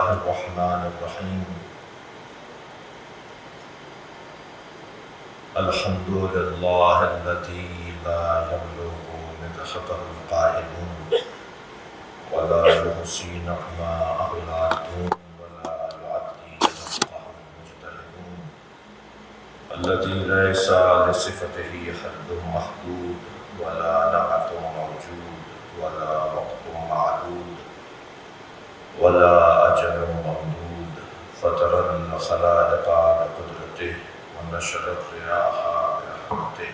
الله الرحمن الرحيم الحمد لله الذي لا يبلغ مدحة القائلون ولا يحصي نعماءه العادون ولا يعدي رزقه المجتهدون الذي ليس لصفته حد محدود ولا نعت موجود ولا وقت معدود ولا أجل ممدود فترى الخلائق بقدرته ونشر الرياح برحمته.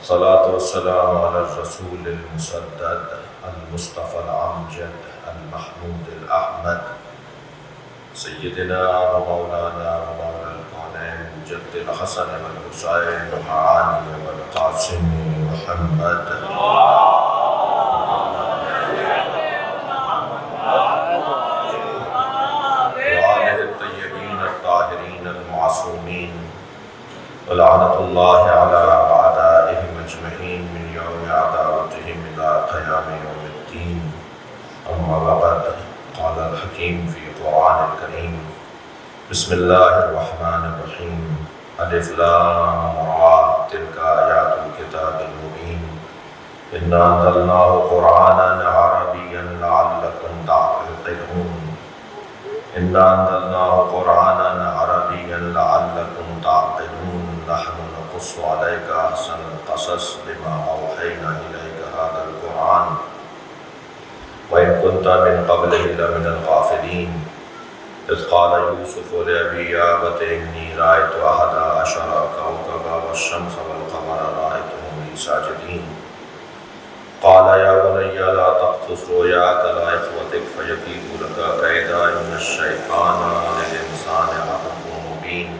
الصلاة والسلام على الرسول المسدد المصطفى الأمجد المحمود الأحمد سيدنا ومولانا ومولى الكونين جد الحسن والحسين وعلي والقاسم محمد وآله الطيبين الطاهرين المعصومين ولعنة الله على أعدائهم أجمعين من يوم عداوتهم إلى قيام يوم الدين. أما بعد، قال الحكيم في القرآن الكريم: بسم الله الرحمن الرحيم ألف لام را تلك آيات الكتاب المبين إنا أنزلناه قرآنا عربيا لعلكم تعقلون إنا أنزلناه قرآنا عربيا لعلكم تعقلون نحن نقص عليك أحسن القصص بما أوحينا إليك هذا القرآن وإن كنت من قبله لمن الغافلين إذ قال يوسف لأبيه يا أبت إني رأيت 11 كوكبا والشمس والقمر رأيتهم لي ساجدين قال يا بني لا تقصص رؤياك على إخوتك فيكيدوا لك كيدا إن الشيطان للإنسان عدو مبين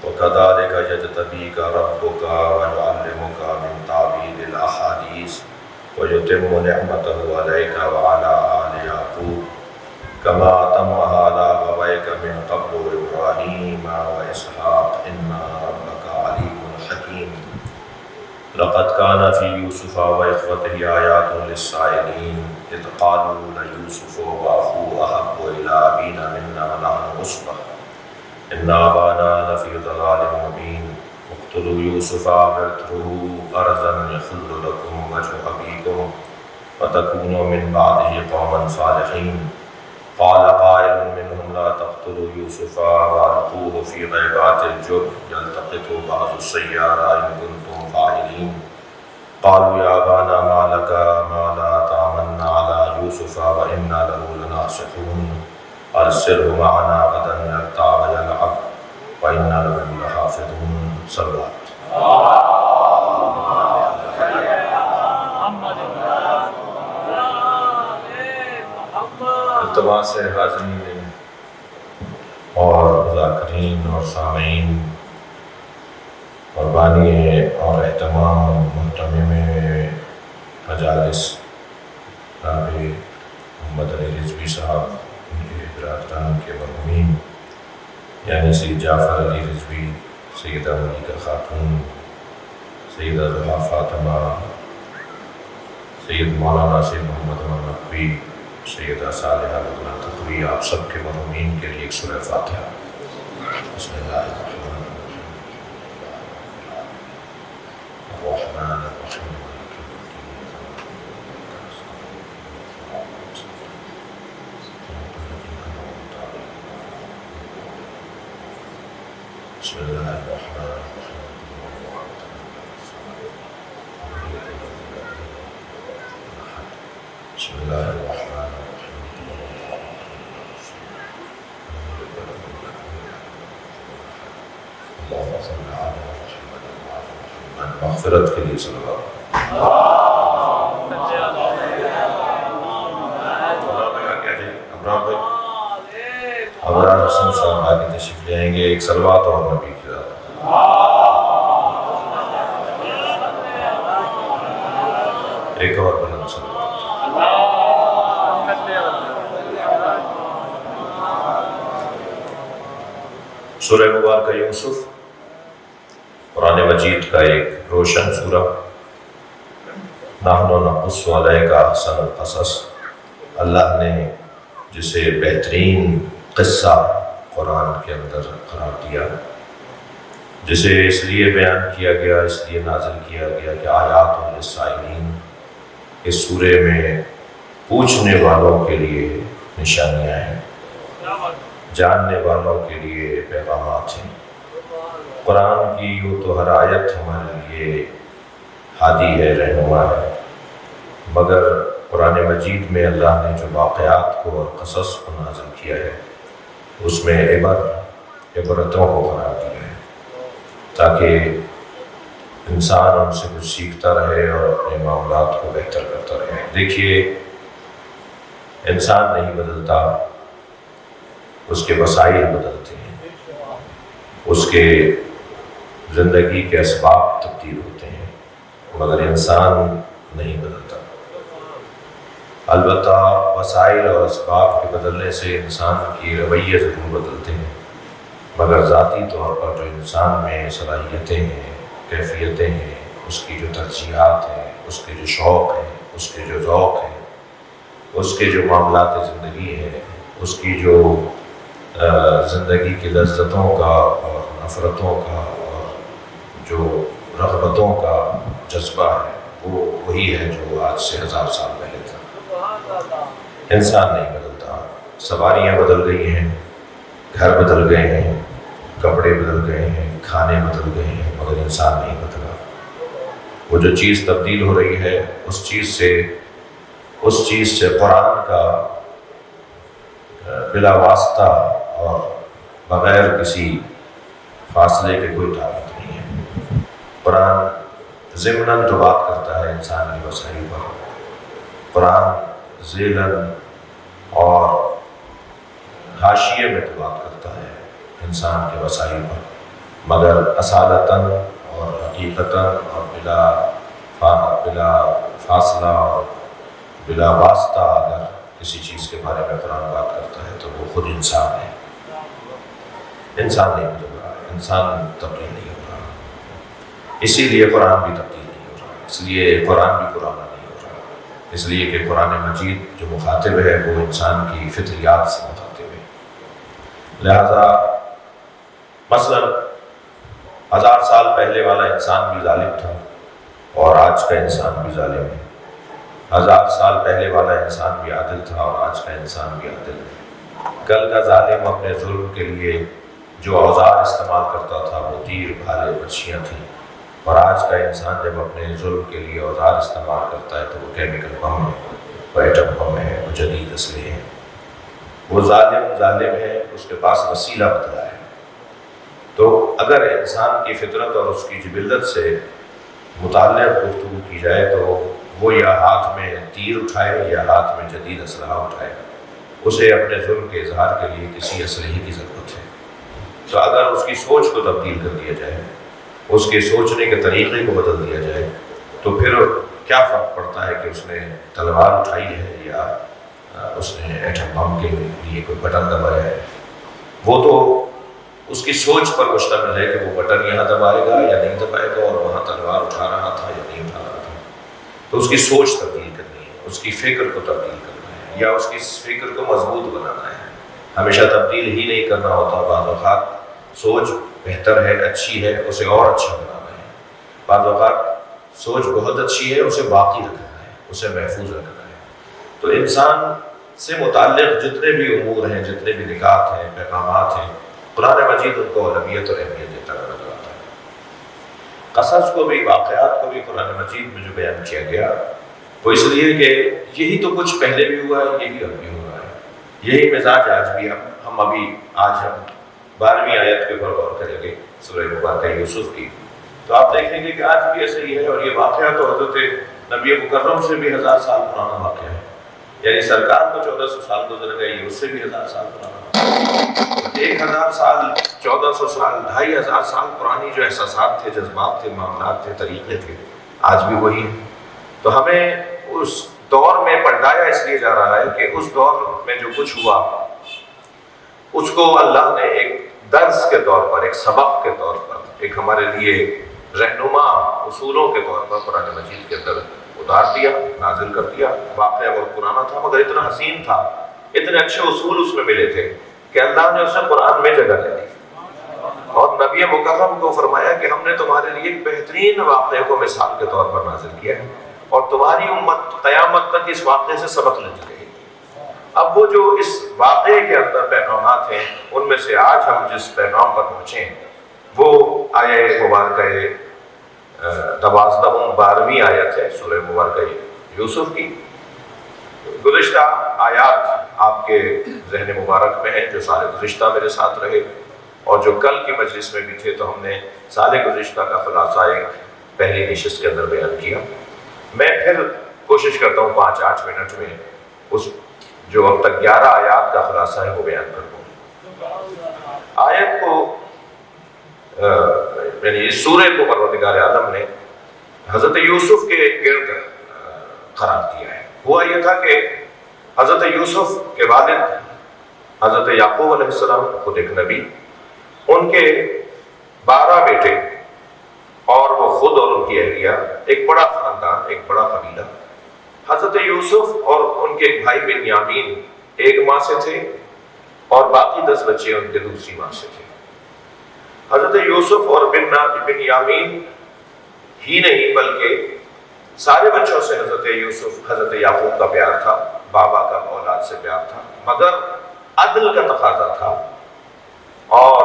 وكذلك يجتبيك ربك ويعلمك من تعبير الأحاديث ويتم نعمته عليك وعلى آل يعقوب كما أتمها على أبويك من قبل إبراهيم وإسحاق إن ربك عليم حكيم. لقد كان في يوسف وإخوته آيات للسائلين إذ قالوا ليوسف وأخوه أحب إلى أبينا منا ونحن عصبة إن أبانا لفي ضلال مبين اقتلوا يوسف واطرحوه أرضا يخل لكم وجه أبيكم وتكونوا من بعده قوما صالحين. قال قائل منهم لا تقتلوا يوسف وألقوه في غيبات الجب يلتقطه بعض السيارة إن كنتم فاعلين. قالوا يا أبانا ما لك ما لا تأمنا على يوسف وإنا له لناصحون أرسله معنا غدا يرتع ويلعب وإنا له لحافظون. صلوات. التماس ہے حاضرین اور ذاکرین اور سامعین اور بانی اور اہتمام محتمم مجالس جناب محمد علی رضوی صاحب، ان کے برادران کے مرحومین یعنی سید جعفر علی رضوی، سیدہ ملیکہ خاتون، سیدہ زہرا فاطمہ، سید مولانا سید محمد نقوی، سیدہ صالحہ لبنہ تقوی، آپ سب کے مرحومین کے لیے ایک سورہ فاتحہ. بسم اللہ الرحمن الرحیم. بسم اللہ الرحمن الرحیم. بسم اللہ الرحمن الرحیم. اللہم صل علی محمد وعلی محمد. مغفرت کے لیے صلوات. ابرار حسن صاحب آگے تشریف لے آئیں گے. ایک صلوات اور نبی کی ذات. ایک اور بلند صلوات. سورہ مبارکہ یوسف قرآن مجید کا ایک روشن سورہ. نحن نقص علیک احسن القصص. اللہ نے جسے بہترین قصہ قرآن کے اندر قرار دیا، جسے اس لیے بیان کیا گیا، اس لیے نازل کیا گیا کہ آیات للسائلین، اس سورے میں پوچھنے والوں کے لیے نشانیاں ہیں، جاننے والوں کے لیے پیغامات ہیں۔ قرآن کی یوں تو ہر آیت ہمارے لیے ہادی ہے، رہنما ہے، مگر قرآن مجید میں اللہ نے جو واقعات کو اور قصص کو نازل کیا ہے اس میں عبرتوں کو قرار دیا ہے تاکہ انسان ان سے کچھ سیکھتا رہے اور اپنے معاملات کو بہتر کرتا رہے۔ دیکھیے، انسان نہیں بدلتا، اس کے وسائل بدلتے ہیں، اس کے زندگی کے اسباب تبدیل ہوتے ہیں، مگر انسان نہیں بدلتا۔ البتہ وسائل اور اسباب کے بدلنے سے انسان کی رویے ضرور بدلتے ہیں، مگر ذاتی طور پر جو انسان میں صلاحیتیں ہیں، کیفیتیں ہیں، اس کی جو ترجیحات ہیں، اس کے جو شوق ہیں، اس کے جو ذوق ہیں، اس کے جو معاملات زندگی ہیں، اس کی جو زندگی کی لذتوں کا اور نفرتوں کا اور جو رغبتوں کا جذبہ ہے، وہ وہی ہے جو آج سے 1000 سال پہلے تھا۔ انسان نہیں بدلتا، سواریاں بدل گئی ہیں، گھر بدل گئے ہیں، کپڑے بدل گئے ہیں، کھانے بدل گئے ہیں، مگر انسان نہیں بدلا۔ وہ جو چیز تبدیل ہو رہی ہے اس چیز سے قرآن کا بلا واسطہ اور بغیر کسی فاصلے کے کوئی تعلق نہیں ہے۔ قرآن ضمناً تو بات کرتا ہے انسان کی وسائل پر، قرآن ذیلاً اور حاشیے میں تو بات کرتا ہے انسان کے وسائل پر، مگر اصالتاً اور حقیقتاً اور بلا فاصلہ اور بلا واسطہ اگر کسی چیز کے بارے میں قرآن بات کرتا ہے تو وہ خود انسان ہے۔ انسان نہیں بدل رہا، انسان تبدیل نہیں ہو رہا، اسی لیے قرآن بھی تبدیل نہیں ہو رہا، اس لیے قرآن بھی پرانا نہیں ہو رہا، اس لیے کہ قرآن مجید جو مخاطب ہے وہ انسان کی فطریات سے مخاطب ہے۔ لہذا مثلا 1000 سال پہلے والا انسان بھی ظالم تھا اور آج کا انسان بھی ظالم ہے، 1000 سال پہلے والا انسان بھی عادل تھا اور آج کا انسان بھی عادل ہے۔ کل کا ظالم اپنے ظلم کے لیے جو اوزار استعمال کرتا تھا وہ تیر، بھالے، برچھیاں تھیں، اور آج کا انسان جب اپنے ظلم کے لیے اوزار استعمال کرتا ہے تو وہ کیمیکل بم ہے، وہ ایٹم بم ہے، وہ جدید اسلحے ہیں۔ وہ ظالم ہے، اس کے پاس وسیلہ بدلا ہے۔ تو اگر انسان کی فطرت اور اس کی جبلت سے متعلق گفتگو کی جائے تو وہ یا ہاتھ میں تیر اٹھائے یا ہاتھ میں جدید اسلحہ اٹھائے، اسے اپنے ظلم کے اظہار کے لیے کسی اسلحے کی ضرورت ہے۔ تو اگر اس کی سوچ کو تبدیل کر دیا جائے، اس کے سوچنے کے طریقے کو بدل دیا جائے، تو پھر کیا فرق پڑتا ہے کہ اس نے تلوار اٹھائی ہے یا اس نے ایٹم بم کے لیے کوئی بٹن دبایا ہے۔ وہ تو اس کی سوچ پر مشتمل ہے کہ وہ بٹن یہاں دبائے گا یا نہیں دبائے گا، اور وہاں تلوار اٹھا رہا تھا یا نہیں اٹھا رہا تھا۔ تو اس کی سوچ تبدیل کرنی ہے، اس کی فکر کو تبدیل کرنا ہے، یا اس کی فکر کو مضبوط بنانا ہے۔ ہمیشہ تبدیل ہی نہیں کرنا ہوتا، بعض اوقات سوچ بہتر ہے، اچھی ہے، اسے اور اچھا بنانا ہے۔ بعض اوقات سوچ بہت اچھی ہے، اسے باقی رکھنا ہے، اسے محفوظ رکھنا ہے۔ تو انسان سے متعلق جتنے بھی امور ہیں، جتنے بھی نکات ہیں، پیغامات ہیں، قرآن مجید ان کو اولویت اور اہمیت دیتا نظر آتا ہے۔ قصص کو بھی، واقعات کو بھی قرآن مجید میں جو بیان کیا گیا وہ اس لیے کہ یہی تو کچھ پہلے بھی ہوا ہے، یہی اب بھی ہو رہا ہے، یہی مزاج آج بھی ہم 12ویں آیت کے اوپر غور کریں گے سورہ مبارکہ یوسف کی، تو آپ دیکھیں گے کہ آج بھی ایسے ہی ہے، اور یہ واقعہ تو حضرت نبی مکرم سے بھی 1000 سال پرانا واقعہ ہے، یعنی سرکار کو 1400 سال گزر گئے، اس سے بھی 1000 سال پرانا، 1000 سال، 1400 سال، 2500 سال پرانی جو احساسات تھے، جذبات تھے، معاملات تھے، طریقے تھے، آج بھی وہی ہیں۔ تو ہمیں اس دور میں پلٹایا اس لیے جا رہا ہے کہ اس دور میں جو کچھ ہوا اس کو اللہ نے ایک درس کے طور پر، ایک سبق کے طور پر، ایک ہمارے لیے رہنما اصولوں کے طور پر قرآن مجید کے اندر اتار دیا، نازل کر دیا۔ واقعہ بہت پرانا تھا مگر اتنا حسین تھا اتنے اچھے اصول اس میں ملے تھے کہ اللہ نے اسے قرآن میں جگہ دے دی، اور نبی مکرم کو فرمایا کہ ہم نے تمہارے لیے ایک بہترین واقعے کو مثال کے طور پر نازل کیا ہے، اور تمہاری امت قیامت تک اس واقعے سے سبق لیتی رہے گی۔ اب وہ جو اس واقعے کے اندر پیغامات ہیں، ان میں سے آج ہم جس پیغام پر پہنچے ہیں وہ آیہ مبارکہ 12ویں آیت ہے سورہ مبارکہ یوسف کی۔ گزشتہ آیات آپ کے ذہن مبارک میں ہیں جو سال گزشتہ میرے ساتھ رہے، اور جو کل کی مجلس میں بھی تھے، تو ہم نے سال گزشتہ کا خلاصہ ایک پہلی نشست کے اندر بیان کیا۔ میں پھر کوشش کرتا ہوں 5-8 منٹ میں اس جو اب تک 11 آیات کا خلاصہ ہے وہ بیان کر دوں۔ آیت کو یعنی اس سورہ کو پروردگار عالم نے حضرت یوسف کے گرد قرار دیا ہے۔ ہوا یہ تھا کہ حضرت یوسف کے والد حضرت یعقوب علیہ السلام خود ایک نبی، ان کے 12 بیٹے اور وہ خود اور ان کی اہلیہ، ایک بڑا خاندان، ایک بڑا قبیلہ۔ حضرت یوسف اور ان کے ایک بھائی بنیامین ایک ماں سے تھے، اور باقی 10 بچے ان کے دوسری ماں سے تھے۔ حضرت یوسف اور بنیامین ہی نہیں بلکہ سارے بچوں سے حضرت یوسف حضرت یعقوب کا پیار تھا، بابا کا اولاد سے پیار تھا، مگر عدل کا تقاضا تھا اور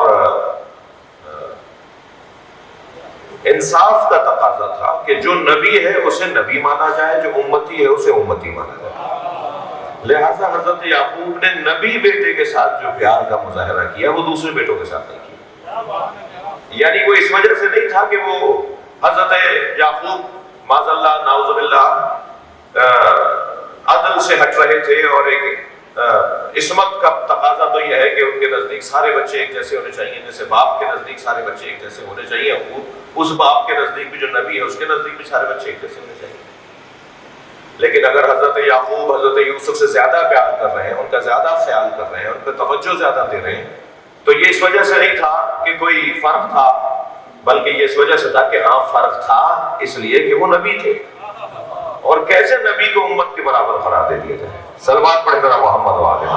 انصاف کا تقاضا تھا کہ جو نبی ہے اسے نبی مانا جائے، جو امتی ہے اسے امتی مانا جائے۔ لہٰذا حضرت یعقوب نے نبی بیٹے کے ساتھ جو پیار کا مظاہرہ کیا وہ دوسرے بیٹوں کے ساتھ نہیں کیا۔ یعنی وہ اس وجہ سے نہیں تھا کہ وہ حضرت یعقوب معاذ اللہ نعوذ باللہ عدل سے ہٹ رہے تھے، اور ایک عصمت کا تقاضا تو یہ ہے کہ ان کے نزدیک سارے بچے ایک جیسے ہونے چاہیے، جیسے باپ کے نزدیک سارے بچے ایک جیسے ہونے چاہیے، اس باپ کے نزدیک بھی جو نبی ہے اس کے نزدیک بھی سارے بچے ایک جیسے ہونے چاہیے۔ لیکن اگر حضرت یعقوب حضرت یوسف سے زیادہ پیار کر رہے ہیں، ان کا زیادہ خیال کر رہے ہیں، ان پہ توجہ زیادہ دے رہے ہیں، تو یہ اس وجہ سے نہیں تھا کہ کوئی فرق تھا، بلکہ یہ اس وجہ سے تھا کہ ہاں فرق تھا اس لیے کہ وہ نبی تھے، اور کیسے نبی کو امت کے برابر قرار دے دیا جائے۔ صلوات پڑھیں ذرا محمد وعلہ۔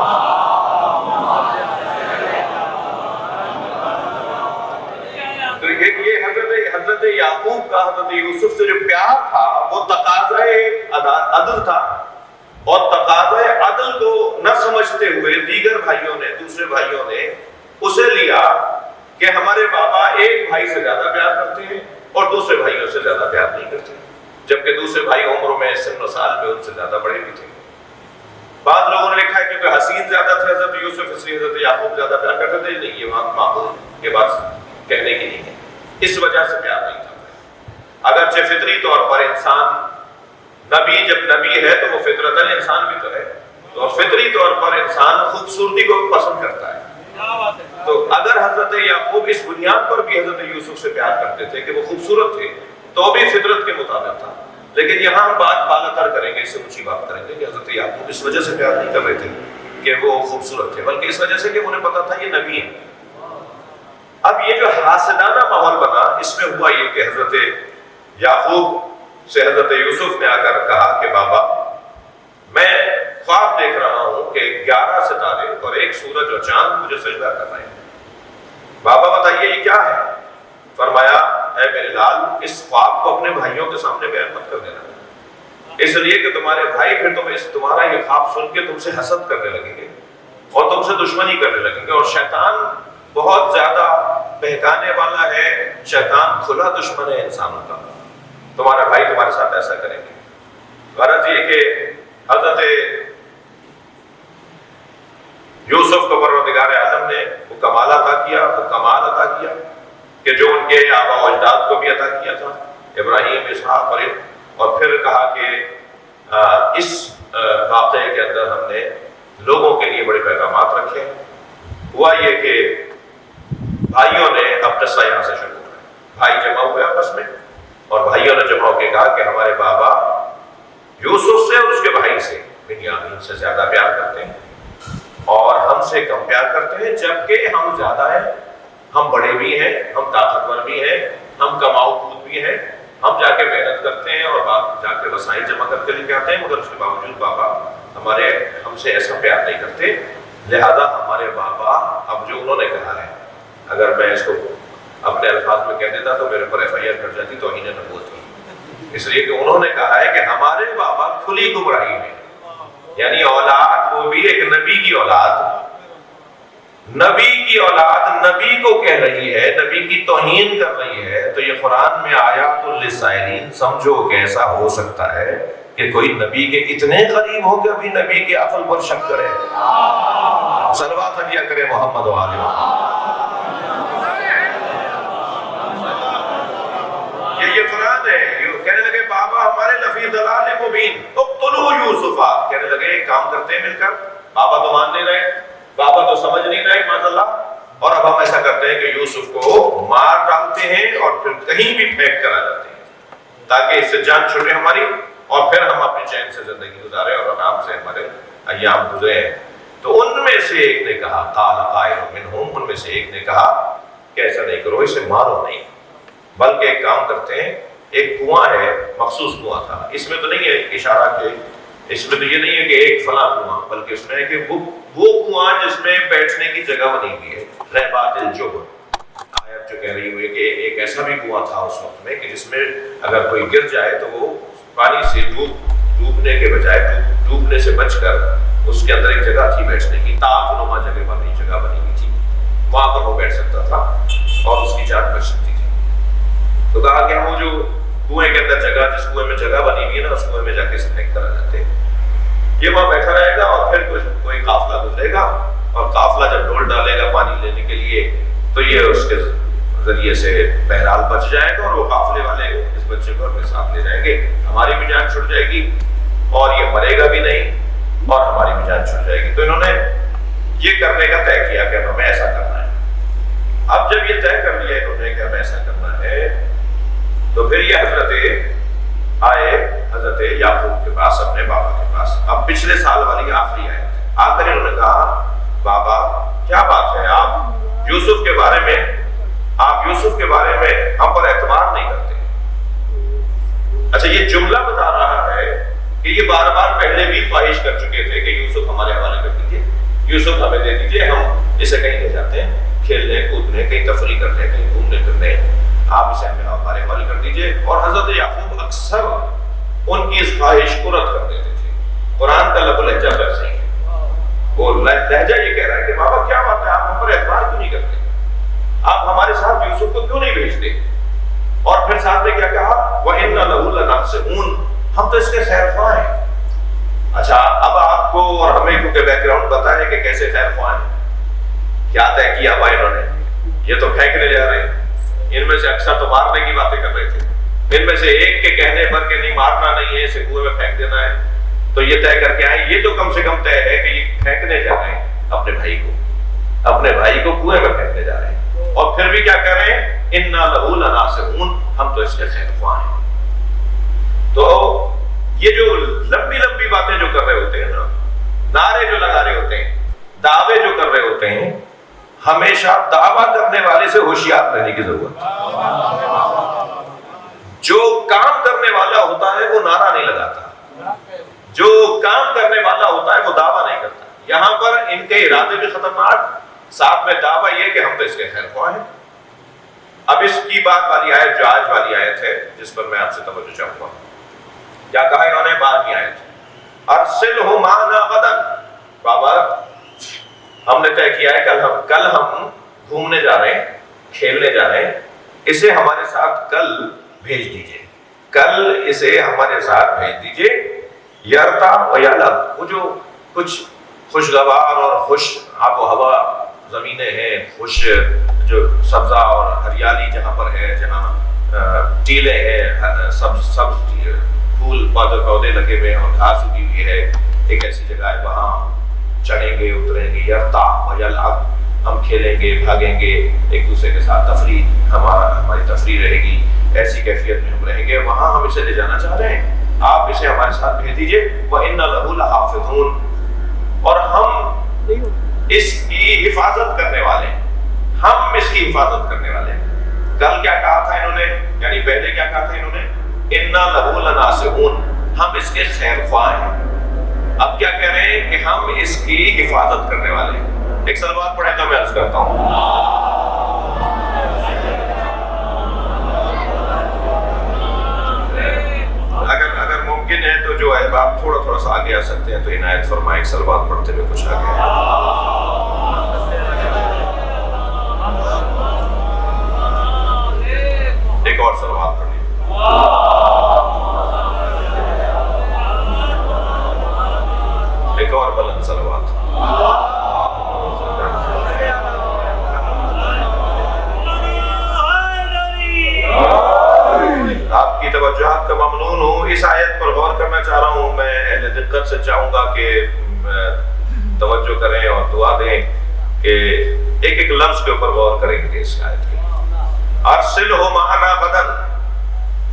تو یہ حضرت یعقوب کا حضرت یوسف سے جو پیار تھا وہ تقاضۂ عدل تھا، اور تقاضۂ عدل کو نہ سمجھتے ہوئے دیگر بھائیوں نے، دوسرے بھائیوں نے اسے لیا کہ ہمارے بابا ایک بھائی سے زیادہ پیار کرتے ہیں اور دوسرے بھائیوں سے زیادہ پیار نہیں کرتے، جبکہ دوسرے بھائی عمر میں، سن و سال میں ان سے زیادہ بڑے بھی تھے۔ بعض لوگوں نے لکھا ہے کہ حسین زیادہ تھے حضرت یوسف، اس لیے حضرت یعقوب زیادہ پیار کرتے تھے۔ نہیں، یہ معقول کے بعد کہنے کی نہیں ہے، اس وجہ سے پیار نہیں تھا۔ اگرچہ فطری طور پر انسان نبی جب نبی ہے تو وہ فطرتاً انسان بھی تو ہے، اور فطری طور پر انسان خوبصورتی کو پسند کرتا ہے۔ تو اگر حضرت یعقوب اس بنیاد پر بھی حضرت یوسف سے پیار کرتے تھے کہ وہ خوبصورت تھے تو بھی فطرت کے مطابق تھا، لیکن یہاں ہم بات بالا تر کریں گے، اس سے اونچی بات کریں گے کہ حضرت یعقوب اس وجہ سے پیار نہیں کر رہے تھے کہ وہ خوبصورت تھے، بلکہ اس وجہ سے کہ انہیں پتا تھا یہ نبی ہے۔ اب یہ جو حاسدانہ ماحول بنا، اس میں ہوا یہ کہ حضرت یعقوب سے حضرت یوسف نے آ کر کہا کہ بابا میں خواب دیکھ رہا ہوں کہ 11 ستارے اور ایک سورج اور چاند مجھے سجدہ کر رہے ہیں، بابا بتائیے یہ کیا ہے؟ فرمایا اے میرے لال، اس خواب کو اپنے بھائیوں کے سامنے بیان مت کر دینا، اس لیے کہ تمہارے بھائی پھر تمہارا یہ خواب سن کے تم سے حسد کرنے لگیں گے اور تم سے دشمنی کرنے لگیں گے، اور شیطان بہت زیادہ بہکانے والا ہے، شیطان کھلا دشمن ہے انسانوں کا، تمہارا بھائی تمہارے ساتھ ایسا کریں گے۔ غرض یہ کہ حضرت یوسف کو پروردگار عالم نے وہ کمال عطا کیا کہ جو ان کے آبا و اجداد کو بھی عطا کیا تھا، ابراہیم، اسحاق اور پھر کہا کہ اس واقعے کے اندر ہم نے لوگوں کے لیے بڑے پیغامات رکھے۔ ہوا یہ کہ بھائیوں نے اب قصہ یہاں سے شروع کیا، بھائی جمع ہوئے آپس میں، اور بھائیوں نے جمع ہو کے کہا کہ ہمارے بابا یوسف سے اور اس کے بھائی سے بنیامین سے زیادہ پیار کرتے ہیں اور ہم سے کم پیار کرتے ہیں، جبکہ ہم زیادہ ہیں، ہم بڑے بھی ہیں، ہم طاقتور بھی ہیں، ہم کماؤ خود بھی ہیں، ہم جا کے محنت کرتے ہیں اور جا کے وسائل جمع کر کے لے کے آتے ہیں، مگر اس کے باوجود بابا ہم سے ایسا پیار نہیں کرتے، لہذا ہمارے بابا، اب جو انہوں نے کہا ہے، اگر میں اس کو اپنے الفاظ میں کہہ دیتا تو میرے پر FIR کٹ جاتی توہین نبوت کی، اس لیے کہ انہوں نے کہا ہے کہ ہمارے بابا کھلی گمراہی میں، یعنی اولاد وہ بھی ایک نبی کی اولاد، نبی کی اولاد نبی کو کہہ رہی ہے، نبی کی توہین کر رہی ہے، تو یہ قرآن میں آیات للسائلین، سمجھو کیسا ہو سکتا ہے کہ کوئی نبی کے اتنے قریب ہو کہ ابھی نبی کے عقل پر شک کرے۔ صلوات علیہ کرے محمد و آل محمد۔ یہ قرآن ہے، یہ کہنے لگے بابا ہمارے لفی ضلال مبین اقتلوا یوسفا، کہنے لگے ایک کام کرتے ہیں مل کر، بابا تو مان نہیں رہے، بابا تو سمجھ نہیں رہے معاذ اللہ، اور اب ہم ایسا کرتے ہیں کہ یوسف کو مار ڈالتے ہیں اور پھر کہیں بھی پھینک کر آ جاتے ہیں تاکہ اس سے جان چھوٹے ہماری، اور پھر ہم اپنی چین سے زندگی گزارے اور آرام سے ہمارے ایام گزرے۔ تو ان میں سے ایک نے کہا، قال قائل منہم، ان میں سے ایک نے کہا کہ ایسا نہیں کرو، اسے مارو نہیں، بلکہ ایک کام کرتے ہیں، ایک کنواں ہے، مخصوص کنواں تھا، اس میں تو نہیں ہے اشارہ کہ اس میں تو یہ نہیں ہے کہ ایک فلاں کنواں، بلکہ اس میں ہے کہ وہ کنواں جس میں بیٹھنے کی جگہ بنی ہوئی ہے، غیبات الجب، آیت جو کہہ رہی ہوئی ہے کہ ایک ایسا بھی کنواں تھا اس وقت میں کہ جس میں اگر کوئی گر جائے تو وہ پانی سے ڈوبنے کے بجائے ڈوبنے سے بچ کر اس کے اندر ایک جگہ تھی بیٹھنے کی، طاق نما جگہ بنی ہوئی تھی، وہاں پر وہ بیٹھ سکتا تھا اور اس کی جان بچ سکتی تھی۔ تو کہا کہ وہ جو کنویں کے اندر جگہ، جس کنویں میں جگہ بنی ہوئی ہے نا، اس کنویں میں جا کے سے پھینک کر آ جاتے ہیں، یہ وہاں بیٹھا رہے گا اور پھر کوئی قافلہ گزرے گا اور قافلہ جب ڈول ڈالے گا پانی لینے کے لیے تو یہ اس کے ذریعے سے بہرحال بچ جائے گا اور وہ قافلے والے اس بچے کو اپنے ساتھ لے جائیں گے، ہماری بھی جان چھوٹ جائے گی اور یہ مرے گا بھی نہیں اور ہماری بھی جان چھوٹ جائے گی۔ تو انہوں نے یہ کرنے کا طے کیا کہ ہمیں ایسا کرنا ہے۔ اب جب یہ طے کر لیا انہوں نے کہ ہمیں ایسا کرنا ہے، تو پھر یہ حضرت آئے حضرت یعقوب کے پاس، اپنے بابا کے پاس۔ اب پچھلے سال والی آخری آئے آ کر انہوں نے کہا بابا کیا بات ہے، آپ یوسف کے بارے میں ہم پر اعتماد نہیں کرتے۔ اچھا یہ جملہ بتا رہا ہے کہ یہ بار بار پہلے بھی خواہش کر چکے تھے کہ یوسف ہمارے حوالے کر دیجیے، یوسف ہمیں دے دیجیے، ہم اسے کہیں لے جاتے ہیں، کھیلنے کودنے، کہیں تفریح کرنے، کہیں گھومنے پھرنے، آپ اسے ہمارے حوالے کر دیجیے۔ اور حضرت یعقوب اکثر ان کی اس خواہش کو رد کر دیتے تھے۔ قرآن کا لب و لہجہ ویسا ہی ہے، وہ لہجہ یہ کہہ رہا ہے کہ بابا کیا بات ہے، آپ ہم پر اعتبار کیوں نہیں کرتے، آپ ہمارے ساتھ یوسف کو کیوں نہیں بھیجتے؟ اور پھر ساتھ نے کیا کہا، وَإِنَّ لَهُ لَنَاصِحُونَ، ہم تو اس کے خیر خواہ ہیں۔ اچھا اب آپ کو اور ہمیں کیونکہ بیک گراؤنڈ بتائے کہ کیسے خیر خواہ ہیں، کیا طے کیا ہوا انہوں نے، یہ تو پھینکنے جا رہے ہیں، ان میں سے اکثر تو مارنے کی باتیں کر رہے تھے، ان میں سے ایک کے کہنے پر کہ نہیں مارنا نہیں ہے، اسے کنویں میں پھینک دینا ہے، تو یہ طے کر کے آئے، یہ تو کم سے کم طے ہے کہ یہ پھینکنے جا رہے ہیں اپنے بھائی کو کنویں میں پھینکنے جا رہے ہیں، اور پھر بھی کیا کہہ رہے ہیں، اِنَّا لَهُ لَنَاصِحُونَ، ہم تو اس کے خیر خواہ ہیں۔ تو یہ جو لمبی لمبی باتیں جو کر رہے ہوتے ہیں نا، نعرے جو لگا رہے ہوتے ہیں، دعوے جو کر رہے ہوتے ہیں، ہمیشہ دعویٰ کرنے والے سے ہوشیار رہنے کی ضرورت ہے۔ جو کام کرنے والا ہوتا ہے وہ نعرہ نہیں لگاتا، جو کام کرنے والا ہوتا ہے وہ دعویٰ نہیں کرتا۔ یہاں پر ان کے ارادے بھی خطرناک، ساتھ میں دعویٰ یہ کہ ہم تو اس کے خیر خواہ ہیں۔ اب اس کی بات والی آیت جو آج والی آیت ہے جس پر میں آپ سے توجہ چاہوں گا، کیا کہا انہوں نے؟ بات کی آیت ارسلہ معنا غدا، بابا ہم نے طے کیا ہے کل ہم گھومنے جا رہے ہیں، کھیلنے جا رہے ہیں، اسے ہمارے ساتھ کل بھیج دیجئے، کل اسے ہمارے ساتھ بھیج دیجئے۔ یرتا و یلعب، وہ جو کچھ خوشگوار اور خوش آب و ہوا زمینیں ہیں، خوش جو سبزہ اور ہریالی جہاں پر ہے، جہاں ٹیلے ہیں، سبز پھول پودے لگے ہوئے ہیں اور گھاس اگی ہوئی ہے، ایک ایسی جگہ ہے وہاں چڑھیں گے اتریں گے، یرتا و یلعب، ہم کھیلیں گے بھاگیں گے، ایک دوسرے کے ساتھ تفریح، ہماری تفریح رہے گی، ایسی کیفیت میں ہم رہیں گے، وہاں ہم اسے لے جانا چاہ رہے ہیں، آپ اسے ہمارے ساتھ بھیج دیجئے۔ وَإِنَّ لَهُ لَحَافِظُونَ، اور ہم اس کی حفاظت کرنے والے ہیں، ہم اس کی حفاظت کرنے والے ہیں۔ کل کیا کہا تھا انہوں نے، یعنی پہلے کیا کہا تھا انہوں نے، اِنَّا لَهُ لَنَاصِحُونَ، ہم اس کے خیر خواہ ہیں۔ اب کیا کہہ رہے ہیں کہ ہم اس کی حفاظت کرنے والے ہیں. ایک صلوات پڑھیں تو میں عرض کرتا ہوں. اگر ممکن ہے تو جو ہے آپ تھوڑا سا آگے آ سکتے ہیں تو عنایت فرمائیں. ایک صلوات پڑھتے ہوئے کچھ آگے. ایک اور صلوات پڑھ لیجیے. ایک اور بلند صلوات. آپ کی توجہات کا ممنون ہوں. اس آیت پر غور کرنا چاہ رہا ہوں. میں اہل دقت سے چاہوں گا کہ توجہ کریں اور دعا دیں کہ ایک ایک لفظ کے اوپر غور کریں گے. اس آیت کے ارسلہ معنا غدن،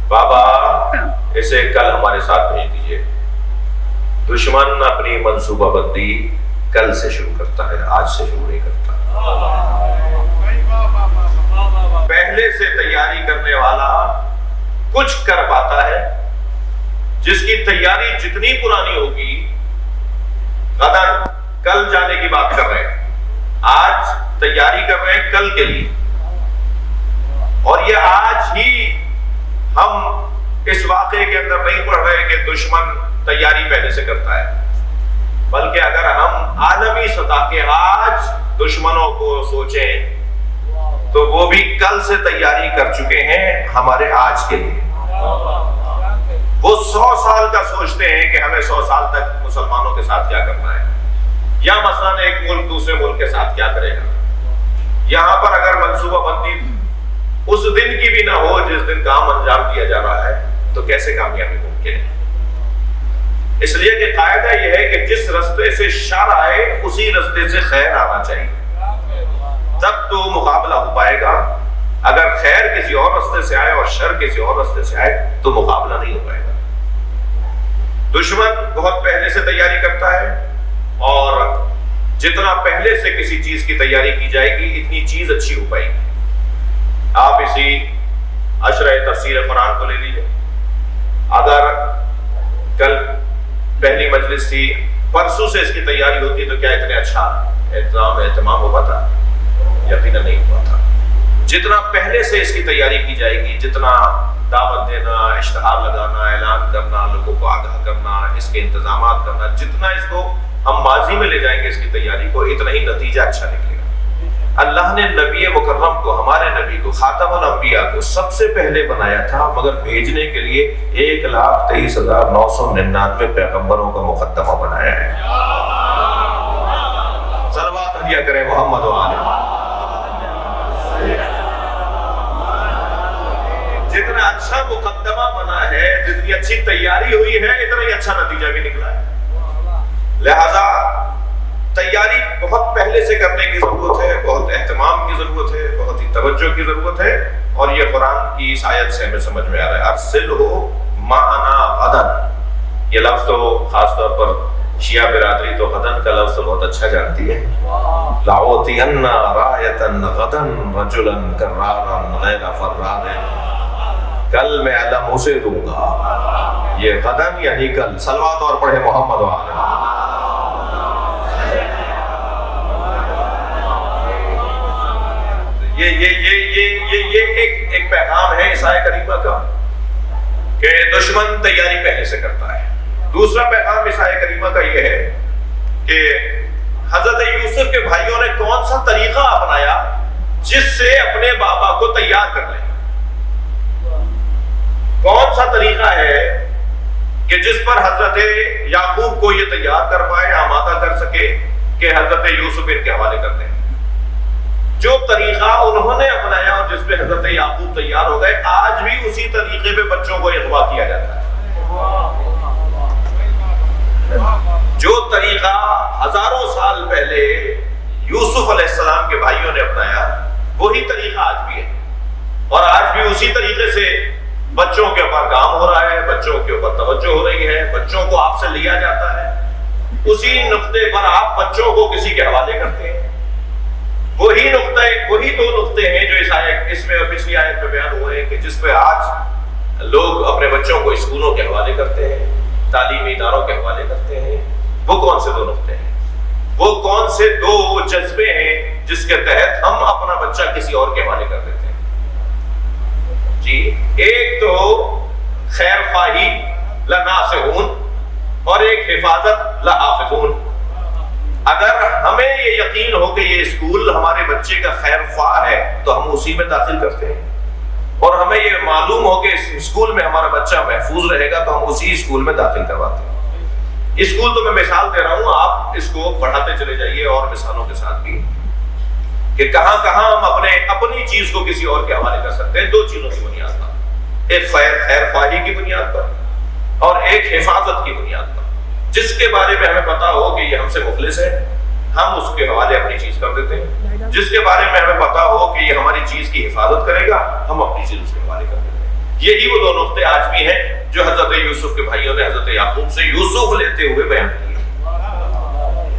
بابا اسے کل ہمارے ساتھ بھیج دیجئے. دشمن اپنی منصوبہ بندی کل سے شروع کرتا ہے، آج سے شروع نہیں کرتا. پہلے سے تیاری کرنے والا کچھ کر پاتا ہے. جس کی تیاری جتنی پرانی ہوگی، غدن کل جانے کی بات کر رہے ہیں، آج تیاری کر رہے ہیں کل کے لیے. اور یہ آج ہی ہم اس واقعے کے اندر نہیں پڑھ رہے کہ دشمن تیاری پہلے سے کرتا ہے، بلکہ اگر ہم عالمی سطح کے آج دشمنوں کو سوچیں تو وہ بھی کل سے تیاری کر چکے ہیں ہمارے آج کے لیے. وہ 100 سال کا سوچتے ہیں کہ ہمیں 100 سال تک مسلمانوں کے ساتھ کیا کرنا ہے، یا مثلا ایک ملک دوسرے ملک کے ساتھ کیا کرے گا. یہاں پر اگر منصوبہ بندی اس دن کی بھی نہ ہو جس دن کام انجام دیا جا رہا ہے تو کیسے کامیابی ممکن ہے؟ اس لیے کہ قاعدہ یہ ہے کہ جس رستے سے شر آئے اسی رستے سے خیر آنا چاہیے، تب تو مقابلہ ہو پائے گا. اگر خیر کسی اور رستے سے آئے اور شر کسی اور رستے سے آئے تو مقابلہ نہیں ہو پائے گا. دشمن بہت پہلے سے تیاری کرتا ہے، اور جتنا پہلے سے کسی چیز کی تیاری کی جائے گی اتنی چیز اچھی ہو پائے گی. آپ اسی عشرہ تفسیر قرآن کو لے لیجیے. اگر کل پہلی مجلس تھی، پرسوں سے اس کی تیاری ہوتی تو کیا اتنے اچھا اہتمام ہو پاتا؟ یقیناً نہیں ہوا تھا. جتنا پہلے سے اس کی تیاری کی جائے گی، جتنا دعوت دینا، اشتہار لگانا، اعلان کرنا، لوگوں کو آگاہ کرنا، اس کے انتظامات کرنا، جتنا اس کو ہم ماضی میں لے جائیں گے اس کی تیاری کو، اتنا ہی نتیجہ اچھا نکلے گا. اللہ نے نبی مکرم کو، ہمارے نبی کو، خاتم الانبیاء کو سب سے پہلے بنایا تھا، مگر بھیجنے کے لیے 1,23,999 پیغمبروں کا مقدمہ بنایا ہے. صلوات ہدیہ کریں محمد و آل محمد. جتنا اچھا مقدمہ بنا ہے، جتنی اچھی تیاری ہوئی ہے، اتنا ہی اچھا نتیجہ بھی نکلا ہے. لہذا تیاری بہت پہلے سے کرنے کی ضرورت ہے، بہت اہتمام کی ضرورت ہے، بہت ہی توجہ کی ضرورت ہے. اور یہ قرآن کی اس آیت سے ہمیں سمجھ میں آ رہا ہے. ارسلہ معنا غدن، یہ لفظ تو خاص طور پر شیعہ برادری تو غدن کا لفظ بہت اچھا جانتی ہے. لَأُعْطِيَنَّ رَایَةً غَدًا رَجُلًا كَرَّارًا غَیْرَ فَرَّارٍ، کل میں علم اسے دوں گا. یہ غدن یعنی کل. صلوات اور پڑھے محمد و آل محمد. یہ ایک پیغام ہے اس آیت کریمہ کا کہ دشمن تیاری پہلے سے کرتا ہے. دوسرا پیغام اس آیت کریمہ کا یہ ہے کہ حضرت یوسف کے بھائیوں نے کون سا طریقہ اپنایا جس سے اپنے بابا کو تیار کر لیں. کون سا طریقہ ہے کہ جس پر حضرت یعقوب کو یہ تیار کر پائے، آمادہ کر سکے کہ حضرت یوسف ان کے حوالے کر دیں. جو طریقہ انہوں نے اپنایا اور جس پہ حضرت یعقوب تیار ہو گئے، آج بھی اسی طریقے پہ بچوں کو اغوا کیا جاتا ہے. جو طریقہ ہزاروں سال پہلے یوسف علیہ السلام کے بھائیوں نے اپنایا، وہی طریقہ آج بھی ہے. اور آج بھی اسی طریقے سے بچوں کے اوپر کام ہو رہا ہے، بچوں کے اوپر توجہ ہو رہی ہے، بچوں کو آپ سے لیا جاتا ہے. اسی نقطے پر آپ بچوں کو کسی کے حوالے کرتے ہیں. وہی دو نقطے ہیں جو اس میں اور پچھلی آیت میں بیان ہوئے ہیں کہ جس پہ آج لوگ اپنے بچوں کو اسکولوں کے حوالے کرتے ہیں، تعلیمی اداروں کے حوالے کرتے ہیں. وہ کون سے 2 نقطے ہیں؟ وہ کون سے 2 جذبے ہیں جس کے تحت ہم اپنا بچہ کسی اور کے حوالے کر دیتے ہیں؟ جی، ایک تو خیر خواہی لناصحون اور ایک حفاظت لحافظون۔ اگر ہمیں یہ یقین ہو کہ یہ اسکول ہمارے بچے کا خیر خواہ ہے تو ہم اسی میں داخل کرتے ہیں، اور ہمیں یہ معلوم ہو کہ اس اسکول میں ہمارا بچہ محفوظ رہے گا تو ہم اسی اسکول میں داخل کرواتے ہیں۔ اسکول تو میں مثال دے رہا ہوں، آپ اس کو بڑھاتے چلے جائیے اور مثالوں کے ساتھ بھی، کہ کہاں کہاں ہم اپنی چیز کو کسی اور کے حوالے کر سکتے ہیں 2 چیزوں کی بنیاد پر، ایک خیر خواہی کی بنیاد پر اور ایک حفاظت کی بنیاد پر۔ جس کے بارے میں ہمیں پتا ہو کہ یہ ہم سے مخلص ہے، ہم اس کے حوالے اپنی چیز کر دیتے ہیں۔ جس کے بارے میں ہمیں پتا ہو کہ یہ ہماری چیز کی حفاظت کرے گا، ہم اپنی چیز اس کے حوالے کر دیتے ہیں۔ یہی وہ 2 نقطے آج بھی ہیں جو حضرت یوسف کے بھائیوں نے حضرت یعقوب سے یوسف لیتے ہوئے بیان کیے۔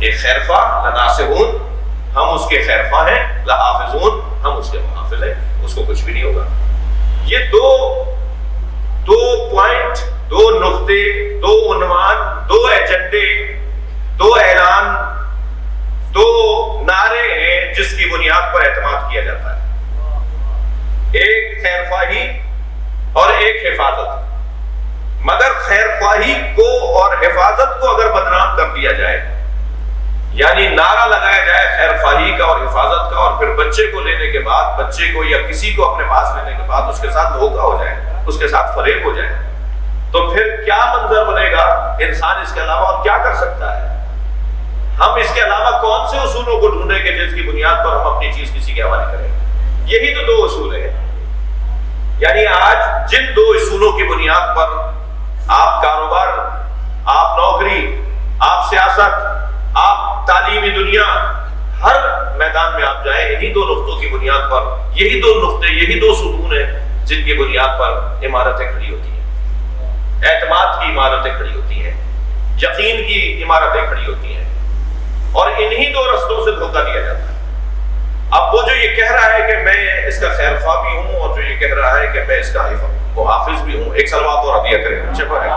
ایک خیر خواہ لناصحون، ہم اس کے خیر خواہ ہیں، لحافظون، ہم اس کے محافظ ہیں، اس کو کچھ بھی نہیں ہوگا۔ یہ دو پوائنٹ، 2 نقطے، 2 عنوان، 2 ایجنڈے، 2 اعلان، 2 نعرے ہیں جس کی بنیاد پر اعتماد کیا جاتا ہے، ایک خیر خواہی اور ایک حفاظت۔ مگر خیر خواہی کو اور حفاظت کو اگر بدنام کر دیا جائے، یعنی نعرہ لگایا جائے خیر خواہی کا اور حفاظت کا، اور پھر بچے کو لینے کے بعد، بچے کو یا کسی کو اپنے پاس لینے کے بعد اس کے ساتھ دھوکہ ہو جائے، اس کے ساتھ فریب ہو جائے، تو پھر کیا منظر بنے گا؟ انسان اس کے علاوہ اور کیا کر سکتا ہے؟ ہم اس کے علاوہ کون سے اصولوں کو ڈھونڈیں گے جس کی بنیاد پر ہم اپنی چیز کسی کے حوالے کریں گے؟ یہی تو 2 اصول ہیں۔ یعنی آج جن 2 اصولوں کی بنیاد پر آپ کاروبار، آپ نوکری، آپ سیاست، آپ تعلیمی دنیا، ہر میدان میں آپ جائیں، انہی 2 نقطوں کی بنیاد پر، یہی 2 نقطے، یہی 2 ستون ہیں جن کی بنیاد پر عمارتیں کھڑی ہوتی ہیں، اعتماد کی عمارتیں کھڑی ہوتی ہیں، یقین کی عمارتیں کھڑی ہوتی ہیں، اور انہی 2 رستوں سے دھوکہ دیا جاتا ہے۔ اب وہ جو یہ کہہ رہا ہے کہ میں اس کا خیر خواہ بھی ہوں، اور جو یہ کہہ رہا ہے کہ میں اس کا محافظ بھی ہوں، ایک صلوات اور عطیہ کریں بچے پر ہے۔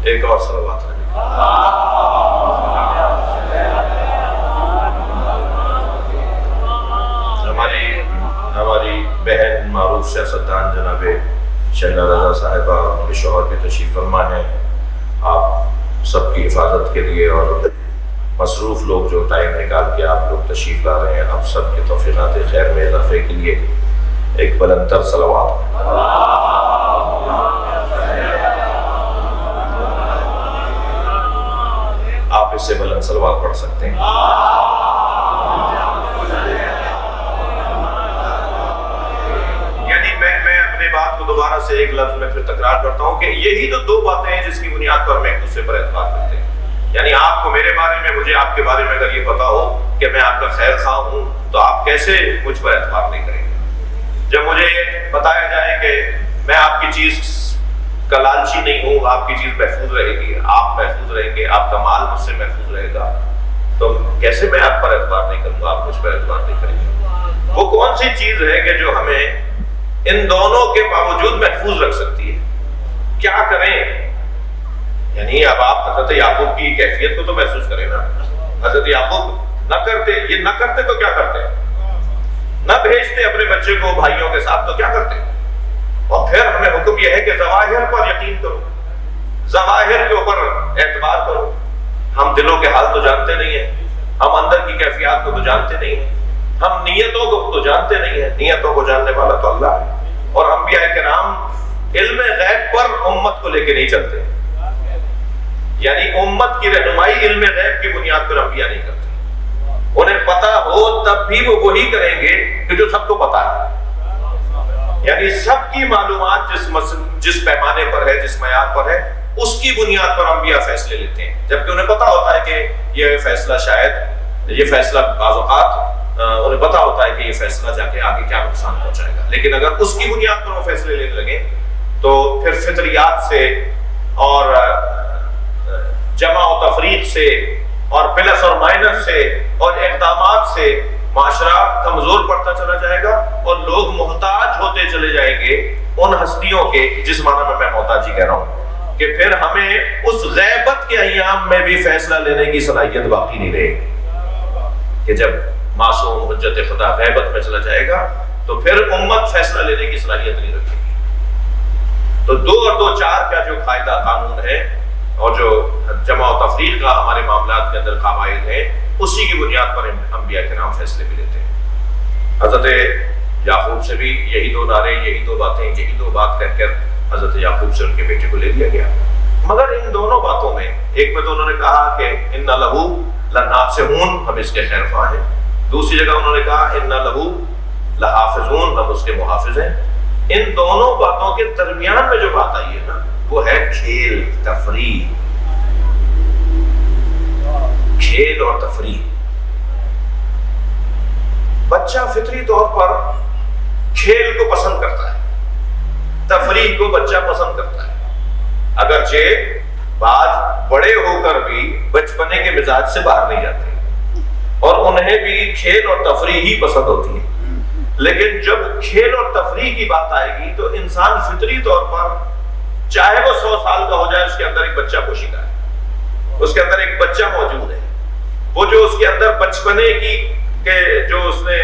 ایک اور صلوات ہے۔ ہماری بہن معروف سیاستدان جناب شہلا رضا صاحبہ، ان کے شوہر بھی تشریف فرما ہیں۔ آپ سب کی حفاظت کے لیے اور مصروف لوگ جو ٹائم نکال کے آپ لوگ تشریف لا رہے ہیں، آپ سب کے توفیقات خیر میں اضافے کے لیے ایک بلند تر صلوات۔ آپ اس سے بلند صلوات پڑھ سکتے ہیں۔ بات کو دوبارہ سے ایک لفظ میں پھر تکرار کرتا ہوں کہ یہی تو 2 باتیں ہیں جس کی بنیاد پر میں ایک دوسرے پر اعتماد کرتے ہیں۔ یعنی آپ کو میرے بارے میں، مجھے آپ کے بارے میں اگر یہ پتا ہو کہ میں آپ کا خیر خواہ ہوں تو آپ کیسے مجھ پر اعتماد نہیں کریں گے؟ جب مجھے بتایا جائے کہ میں آپ کی چیز کا لالچی نہیں ہوں، آپ کی چیز محفوظ رہے گی، آپ محفوظ رہیں گے، آپ کا مال مجھ سے محفوظ رہے گا، تو کیسے میں آپ پر اعتماد نہیں کروں گا، آپ مجھ پر اعتماد نہیں کریں گے؟ وہ کون سی چیز ہے کہ جو ہمیں ان دونوں کے باوجود محفوظ رکھ سکتی ہے؟ کیا کریں؟ یعنی اب آپ حضرت یعقوب کی کیفیت کو تو محسوس کریں نا۔ حضرت یعقوب نہ کرتے، یہ نہ کرتے تو کیا کرتے؟ نہ بھیجتے اپنے بچے کو بھائیوں کے ساتھ تو کیا کرتے؟ اور پھر ہمیں حکم یہ ہے کہ ظواہر پر یقین کرو، ظواہر کے اوپر اعتبار کرو۔ ہم دلوں کے حال تو جانتے نہیں ہیں، ہم اندر کی کیفیات کو تو جانتے نہیں ہیں، ہم نیتوں کو تو جانتے نہیں ہیں، نیتوں کو جاننے والا تو اللہ ہے۔ اور انبیاء کرام علم غیب پر امت کو لے کے نہیں چلتے، یعنی امت کی رہنمائی علم غیب کی بنیاد پر انبیاء نہیں کرتے۔ انہیں پتا ہو تب بھی وہ وہی کریں گے کہ جو سب کو پتا ہے، یعنی سب کی معلومات جس پیمانے پر ہے، جس معیار پر ہے، اس کی بنیاد پر انبیاء فیصلے لیتے ہیں، جبکہ انہیں پتا ہوتا ہے کہ یہ فیصلہ شاید، یہ فیصلہ بعض اوقات انہیں پتا ہوتا ہے کہ یہ فیصلہ جا کے آگے کیا نقصان پہنچائے گا، لیکن اگر اس کی بنیاد پر وہ فیصلے لینے لگے تو پھر فطریات سے اور جمع و تفریق سے اور پلس اور مائنس سے اور اقدامات سے معاشرہ کمزور پڑتا چلا جائے گا اور لوگ محتاج ہوتے چلے جائیں گے ان ہستیوں کے، جس معنی میں محتاجی کہہ رہا ہوں کہ پھر ہمیں اس غیبت کے ایام میں بھی فیصلہ لینے کی صلاحیت باقی نہیں رہے گی کہ جب معصوم حجت خدا غیبت میں چلا جائے گا تو پھر امت فیصلہ لینے کی صلاحیت نہیں رکھے گی۔ تو 2 اور 2 4 کا جو قاعدہ قانون ہے اور جو جمع و تفریق کا ہمارے معاملات کے اندر قواعد ہے، اسی کی بنیاد پر انبیاء کرام فیصلے بھی لیتے ہیں۔ حضرت یعقوب سے بھی یہی 2 نعرے، یہی 2 باتیں، یہی 2 بات کہہ کر حضرت یعقوب سے ان کے بیٹے کو لے لیا گیا۔ مگر ان دونوں باتوں میں، ایک میں تو انہوں نے کہا کہ ان لہو لناصحون، ہم اس کے خیر خواہ ہیں، دوسری جگہ انہوں نے کہا ان لہو لحافظون، ہم اس کے محافظ ہیں۔ ان دونوں باتوں کے درمیان میں جو بات آئی ہے نا، وہ ہے کھیل تفریح، کھیل اور تفریح۔ بچہ فطری طور پر کھیل کو پسند کرتا ہے، تفریح کو بچہ پسند کرتا ہے، اگرچہ بعض بڑے ہو کر بھی بچپنے کے مزاج سے باہر نہیں جاتے اور انہیں بھی کھیل اور تفریح ہی پسند ہوتی ہے، لیکن جب کھیل اور تفریح کی بات آئے گی تو انسان فطری طور پر چاہے وہ 100 سال کا ہو جائے، اس کے اندر ایک بچہ پوشیدہ ہے، اس کے اندر ایک بچہ موجود ہے۔ وہ جو اس کے اندر بچپنے کی جو اس نے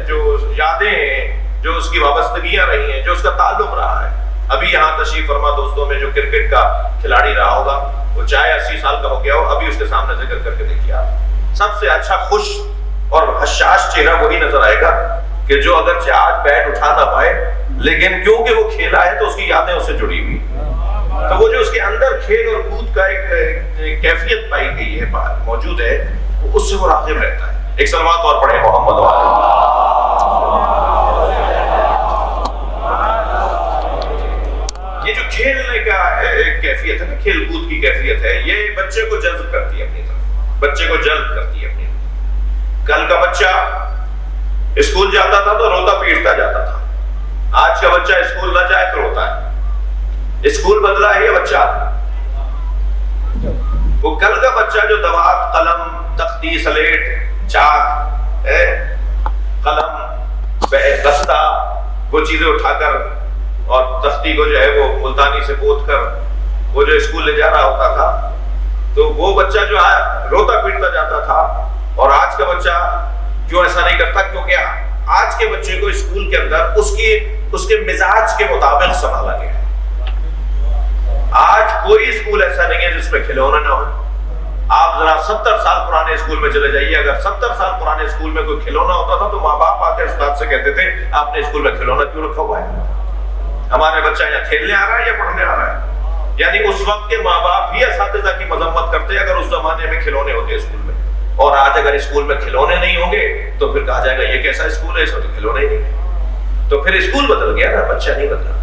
جو یادیں ہیں، جو اس کی وابستگیاں رہی ہیں، جو اس کا تعلق رہا ہے۔ ابھی یہاں تشریف فرما دوستوں میں جو کرکٹ کا کھلاڑی رہا ہوگا، وہ چاہے 80 سال کا ہو گیا ہو، ابھی اس کے سامنے ذکر کر کے دیکھیے آپ، سب سے اچھا خوش اور حشاش چہرہ وہی نظر آئے گا کہ جو اگرچہ آج بیٹ اٹھا نہ پائے، لیکن کیونکہ وہ کھیلا ہے تو اس کی یادیں اس سے جڑی ہوئی۔ تو وہ جو اس کے اندر کھیل اور کود کا ایک کیفیت پائی گئی ہے، موجود ہے، اس سے وہ راغب رہتا ہے۔ ایک صلوات اور پڑھیں محمد وعلیہ۔ یہ جو کھیلنے کا ایک کیفیت ہے نا، کھیل کود کی کیفیت ہے، یہ بچے کو جذب کرتی ہے اپنی طرف، بچے کو جذب کرتی ہے اپنی طرف۔ کل کا بچہ اسکول جاتا تھا تو روتا پیٹتا جاتا تھا، آج کا بچہ اسکول نہ جائے تو روتا ہے۔ اسکول بدلا ہے یہ بچہ، وہ کل کا بچہ جو دوات، قلم، تختی، سلیٹ، چاک، قلم، بستہ، وہ چیزیں اٹھا کر اور تختی کو جو ہے وہ ملتانی سے پوت کر وہ جو اسکول لے جا رہا ہوتا تھا، تو وہ بچہ جو ہے روتا پیٹتا جاتا تھا۔ اور آج کا بچہ کیوں ایسا نہیں کرتا؟ کیونکہ آج کے بچے کو اسکول کے اندر اس کے مزاج کے مطابق سنبھالا گیا ہے۔ آج کوئی اسکول ایسا نہیں ہے جس میں کھلونے نہ ہو۔ آپ ذرا 70 سال پرانے اسکول میں چلے جائیے، اگر 70 سال پرانے اسکول میں کوئی کھلونا ہوتا تھا تو ماں باپ آ کے استاد سے کہتے تھے آپ نے اسکول میں کھلونا کیوں رکھا ہوا ہے؟ ہمارے بچہ یہاں کھیلنے آ رہا ہے یا پڑھنے آ رہا ہے؟ یعنی اس وقت کے ماں باپ ہی اساتذہ کی مذمت کرتے اگر اس زمانے میں کھلونے ہوتے اسکول میں، اور آج اگر اسکول میں کھلونے نہیں ہوں گے تو پھر کہا جائے گا یہ کیسا اسکول ہے، اس میں تو کھلونے ہی نہیں۔ تو پھر اسکول بدل گیا نا، بچہ نہیں بدلا۔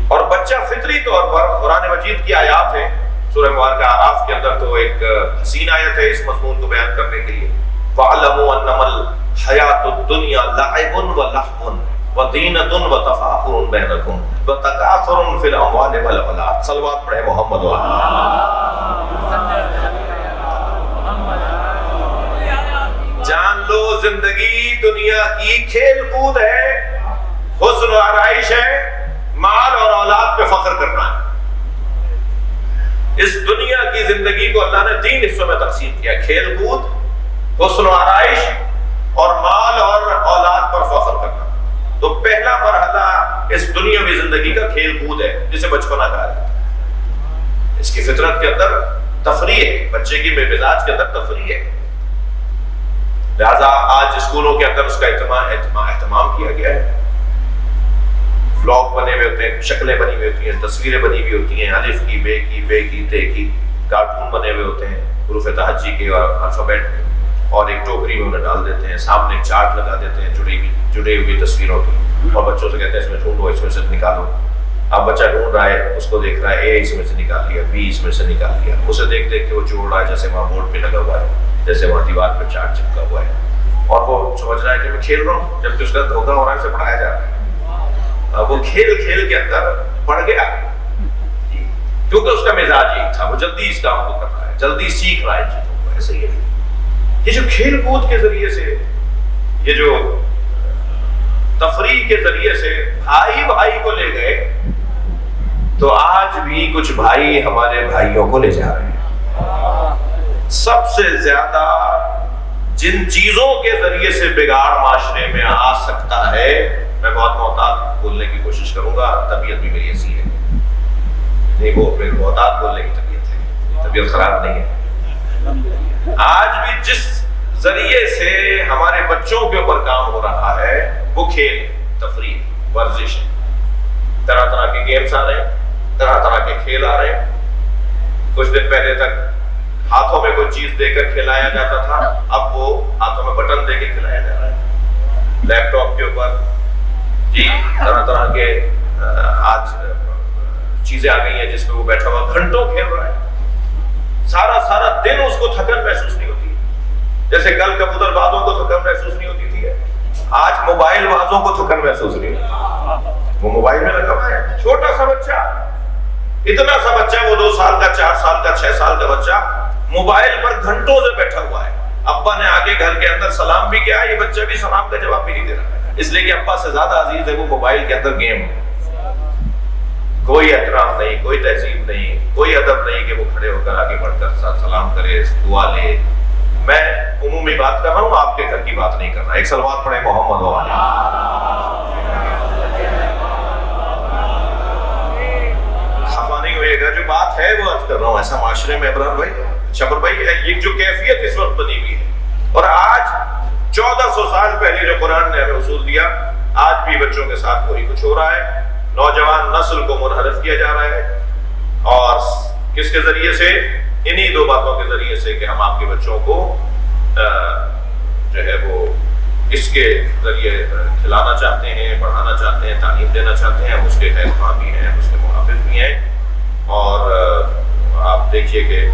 اور بچہ فطری طور پر، قرآن مجید کی آیات ہے سورہ مبارکہ اعراف کے اندر، تو ایک حسین آیت ہے اس مضمون کو بیان کرنے کے لیے، وَاعْلَمُوا أَنَّمَا الْحَيَاةُ الدُّنْيَا لَعِبٌ وَلَهْوٌ وَزِينَةٌ وَتَفَاخُرٌ بَيْنَكُمْ وَتَكَاثُرٌ فِي الْأَمْوَالِ وَالْأَوْلَادِ۔ صلوات پڑھیں محمد وعلیہ۔ جان لو زندگی دنیا کی کھیل کود ہے، حسن و آرائش ہے، مال اور اولاد پہ فخر کرنا ہے۔ اس دنیا کی زندگی کو اللہ نے 3 حصوں میں تقسیم کیا، کھیل کود، حسن و آرائش اور مال اور اولاد پر فخر کرنا۔ تو پہلا مرحلہ اس دنیاوی زندگی کا کھیل کود ہے، جسے بچپنا کہا جاتا ہے۔ اس کی فطرت کے اندر تفریح ہے، بچے کی مزاج کے اندر تفریح ہے، لہذا آج اسکولوں کے اندر اس کا اہتمام کیا گیا ہے۔ بلاگ بنے ہوئے ہوتے ہیں، شکلیں بنی ہوئی ہوتی ہیں، تصویریں بنی ہوئی ہوتی ہیں، الف کی، بے کی، بے کی، تے کی، کارٹون بنے ہوئے ہوتے ہیں حروف تہجی کے اور الفابیٹ کے، اور ایک ٹوکری میں انہیں ڈال دیتے ہیں، سامنے چارٹ لگا دیتے ہیں جڑی ہوئی تصویروں کی، اور بچوں سے کہتے ہیں اس میں ڈھونڈو، اس میں سے نکالو۔ اب بچہ ڈھونڈ رہا ہے، اس کو دیکھ رہا ہے، اے اس میں سے نکال لیا، بی اس میں سے نکال لیا، اسے دیکھ دیکھ کے وہ جوڑ رہا ہے جیسے وہاں بورڈ پہ لگا ہوا ہے، جیسے وہاں دیوار پہ چارٹ چپکا ہوا ہے، اور وہ سمجھ رہا ہے کہ میں کھیل رہا ہوں، جبکہ اس کا دھوکہ ہو رہا ہے، اسے پڑھایا جا رہا ہے۔ وہ کھیل کھیل کے اندر پڑ گیا، کیونکہ اس کا مزاج یہی تھا، وہ جلدی اس کام کو کر رہا ہے، جلدی سیکھ رہا ہے چیزوں کو۔ ایسے ہی یہ جو کھیل کود کے ذریعے سے یہ جو تفریح کے ذریعے سے بھائی بھائی کو لے گئے، تو آج بھی کچھ بھائی ہمارے بھائیوں کو لے جا رہے ہیں۔ سب سے زیادہ جن چیزوں کے ذریعے سے بگاڑ معاشرے میں آ سکتا ہے، میں بہت محتاط بولنے کی کوشش کروں گا، طبیعت بھی میری ایسی ہے، نہیں وہ محتاط بولنے کی طبیعت ہے، طبیعت خراب نہیں ہے۔ آج بھی جس ذریعے سے ہمارے بچوں کے اوپر کام ہو رہا ہے وہ کھیل، تفریح، ورزش ہے۔ طرح طرح کے گیمز آ رہے ہیں، طرح طرح کے کھیل آ رہے ہیں۔ کچھ دن پہلے تک ہاتھوں میں کوئی چیز دے کر کھلایا جاتا تھا، اب وہ ہاتھوں میں بٹن دے کے کھلایا جا رہا ہے۔ لیپ ٹاپ کے اوپر جی طرح طرح کے آج چیزیں آ گئی ہیں جس میں وہ بیٹھا ہوا گھنٹوں کھیل رہا ہے، سارا دن اس کو تھکن محسوس نہیں ہوتی، جیسے کل کبوتر بازوں کو تھکن محسوس نہیں ہوتی تھی، آج موبائل بازوں کو تھکن محسوس نہیں ہوتی۔ وہ موبائل میں لگا ہوا ہے، چھوٹا سا بچہ، اتنا سا بچہ، وہ 2 سال کا، 4 سال کا، 6 سال کا بچہ موبائل پر گھنٹوں سے بیٹھا ہوا ہے۔ ابا نے آگے گھر کے اندر سلام بھی کیا، یہ بچہ بھی سلام کا جواب بھی نہیں دے رہا، اس لیے کہ ابا سے زیادہ عزیز ہے وہ موبائل کے اندر گیم۔ کوئی احترام نہیں، کوئی تہذیب نہیں، کوئی ادب نہیں کہ وہ کھڑے ہو کر آگے بڑھ کر سلام کرے، دعا لے۔ میں عمومی بات کر رہا ہوں، آپ کے گھر کی بات نہیں کر رہا۔ ایک صلوات پڑھیں محمد و علیہ۔ خفا نہیں ہوئے گا، جو بات ہے وہ عرض کر رہا ہوں، ایسا معاشرے میں ابرار بھائی، شبر بھائی، یہ جو کیفیت اس وقت بنی ہوئی ہے، اور آج 1400 سال پہلے جو قرآن نے ہمیں اصول دیا، آج بھی بچوں کے ساتھ وہی کچھ ہو رہا ہے۔ نوجوان نسل کو منحرف کیا جا رہا ہے، اور کس کے ذریعے سے؟ انہی 2 باتوں کے ذریعے سے کہ ہم آپ کے بچوں کو جو ہے وہ اس کے ذریعے کھلانا چاہتے ہیں، پڑھانا چاہتے ہیں، تعلیم دینا چاہتے ہیں، ہم اس کے خیر خواہ بھی ہیں، ہم اس کے محافظ بھی ہیں، اور آپ دیکھیے کہ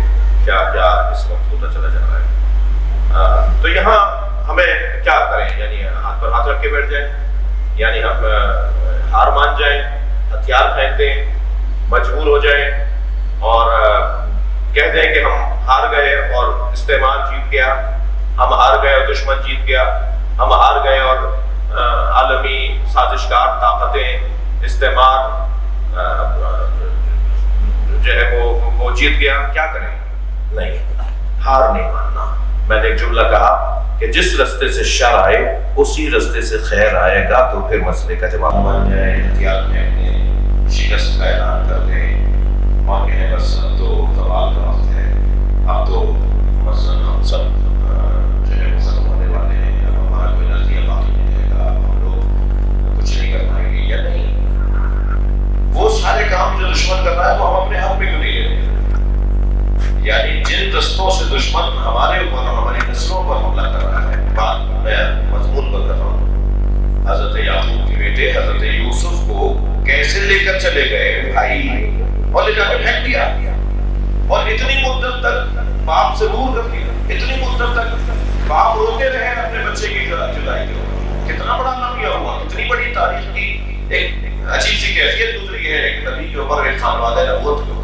کیا کیا اس وقت ہوتا چلا جا رہا ہے۔ تو یہاں ہمیں کیا کریں؟ یعنی ہاتھ پر ہاتھ رکھ کے بیٹھ جائیں، یعنی ہم ہار مان جائیں، ہتھیار پھینک دیں، مجبور ہو جائیں اور کہہ دیں کہ ہم ہار گئے اور استعمال جیت گیا، ہم ہار گئے اور دشمن جیت گیا، ہم ہار گئے اور عالمی سازشکار طاقتیں، استعمار جو ہے وہ جیت گیا۔ کیا کریں؟ نہیں، ہار نہیں ماننا۔ میں نے ایک جملہ کہا کہ جس رستے سے شر آئے اسی رستے سے خیر آئے گا، تو پھر مسئلے کا جواب بن جائے، ہتھیار پھینک دیں، شکست کا اعلان کر دیں اور کہیں بس اب تو زوال کا وقت ہے، اب تو مثلا ہم سب جو ہے ختم ہونے والے ہیں، اب ہمارا کوئی نظریہ باقی نہیں رہے گا، ہم لوگ کچھ نہیں کر پائیں گے۔ یا نہیں، وہ سارے کام جو دشمن کر رہا ہے وہ ہم اپنے ہاتھ میں کیوں نہیں لیتے؟ یعنی جن رستوں سے دشمن ہمارے اوپر اور ہماری نسلوں پر حملہ کر رہا ہے، بات میں مضمون پر کر رہا ہوں، حضرت یعقوب کے بیٹے حضرت یوسف کو کیسے لے کر چلے گئے بھائی، اور لے جا کے پھینک دیا، اور اتنی مدت تک باپ سے دور کر دیا، اتنی مدت تک باپ روتے رہے اپنے بچے کی جدائی کے اوپر۔ کتنا بڑا نامیہ ہوا، کتنی بڑی تاریخ کی ایک عجیب سی کیفیت گزری ہے ایک نبی کے اوپر، ایک خانوادہ نبوت کے اوپر۔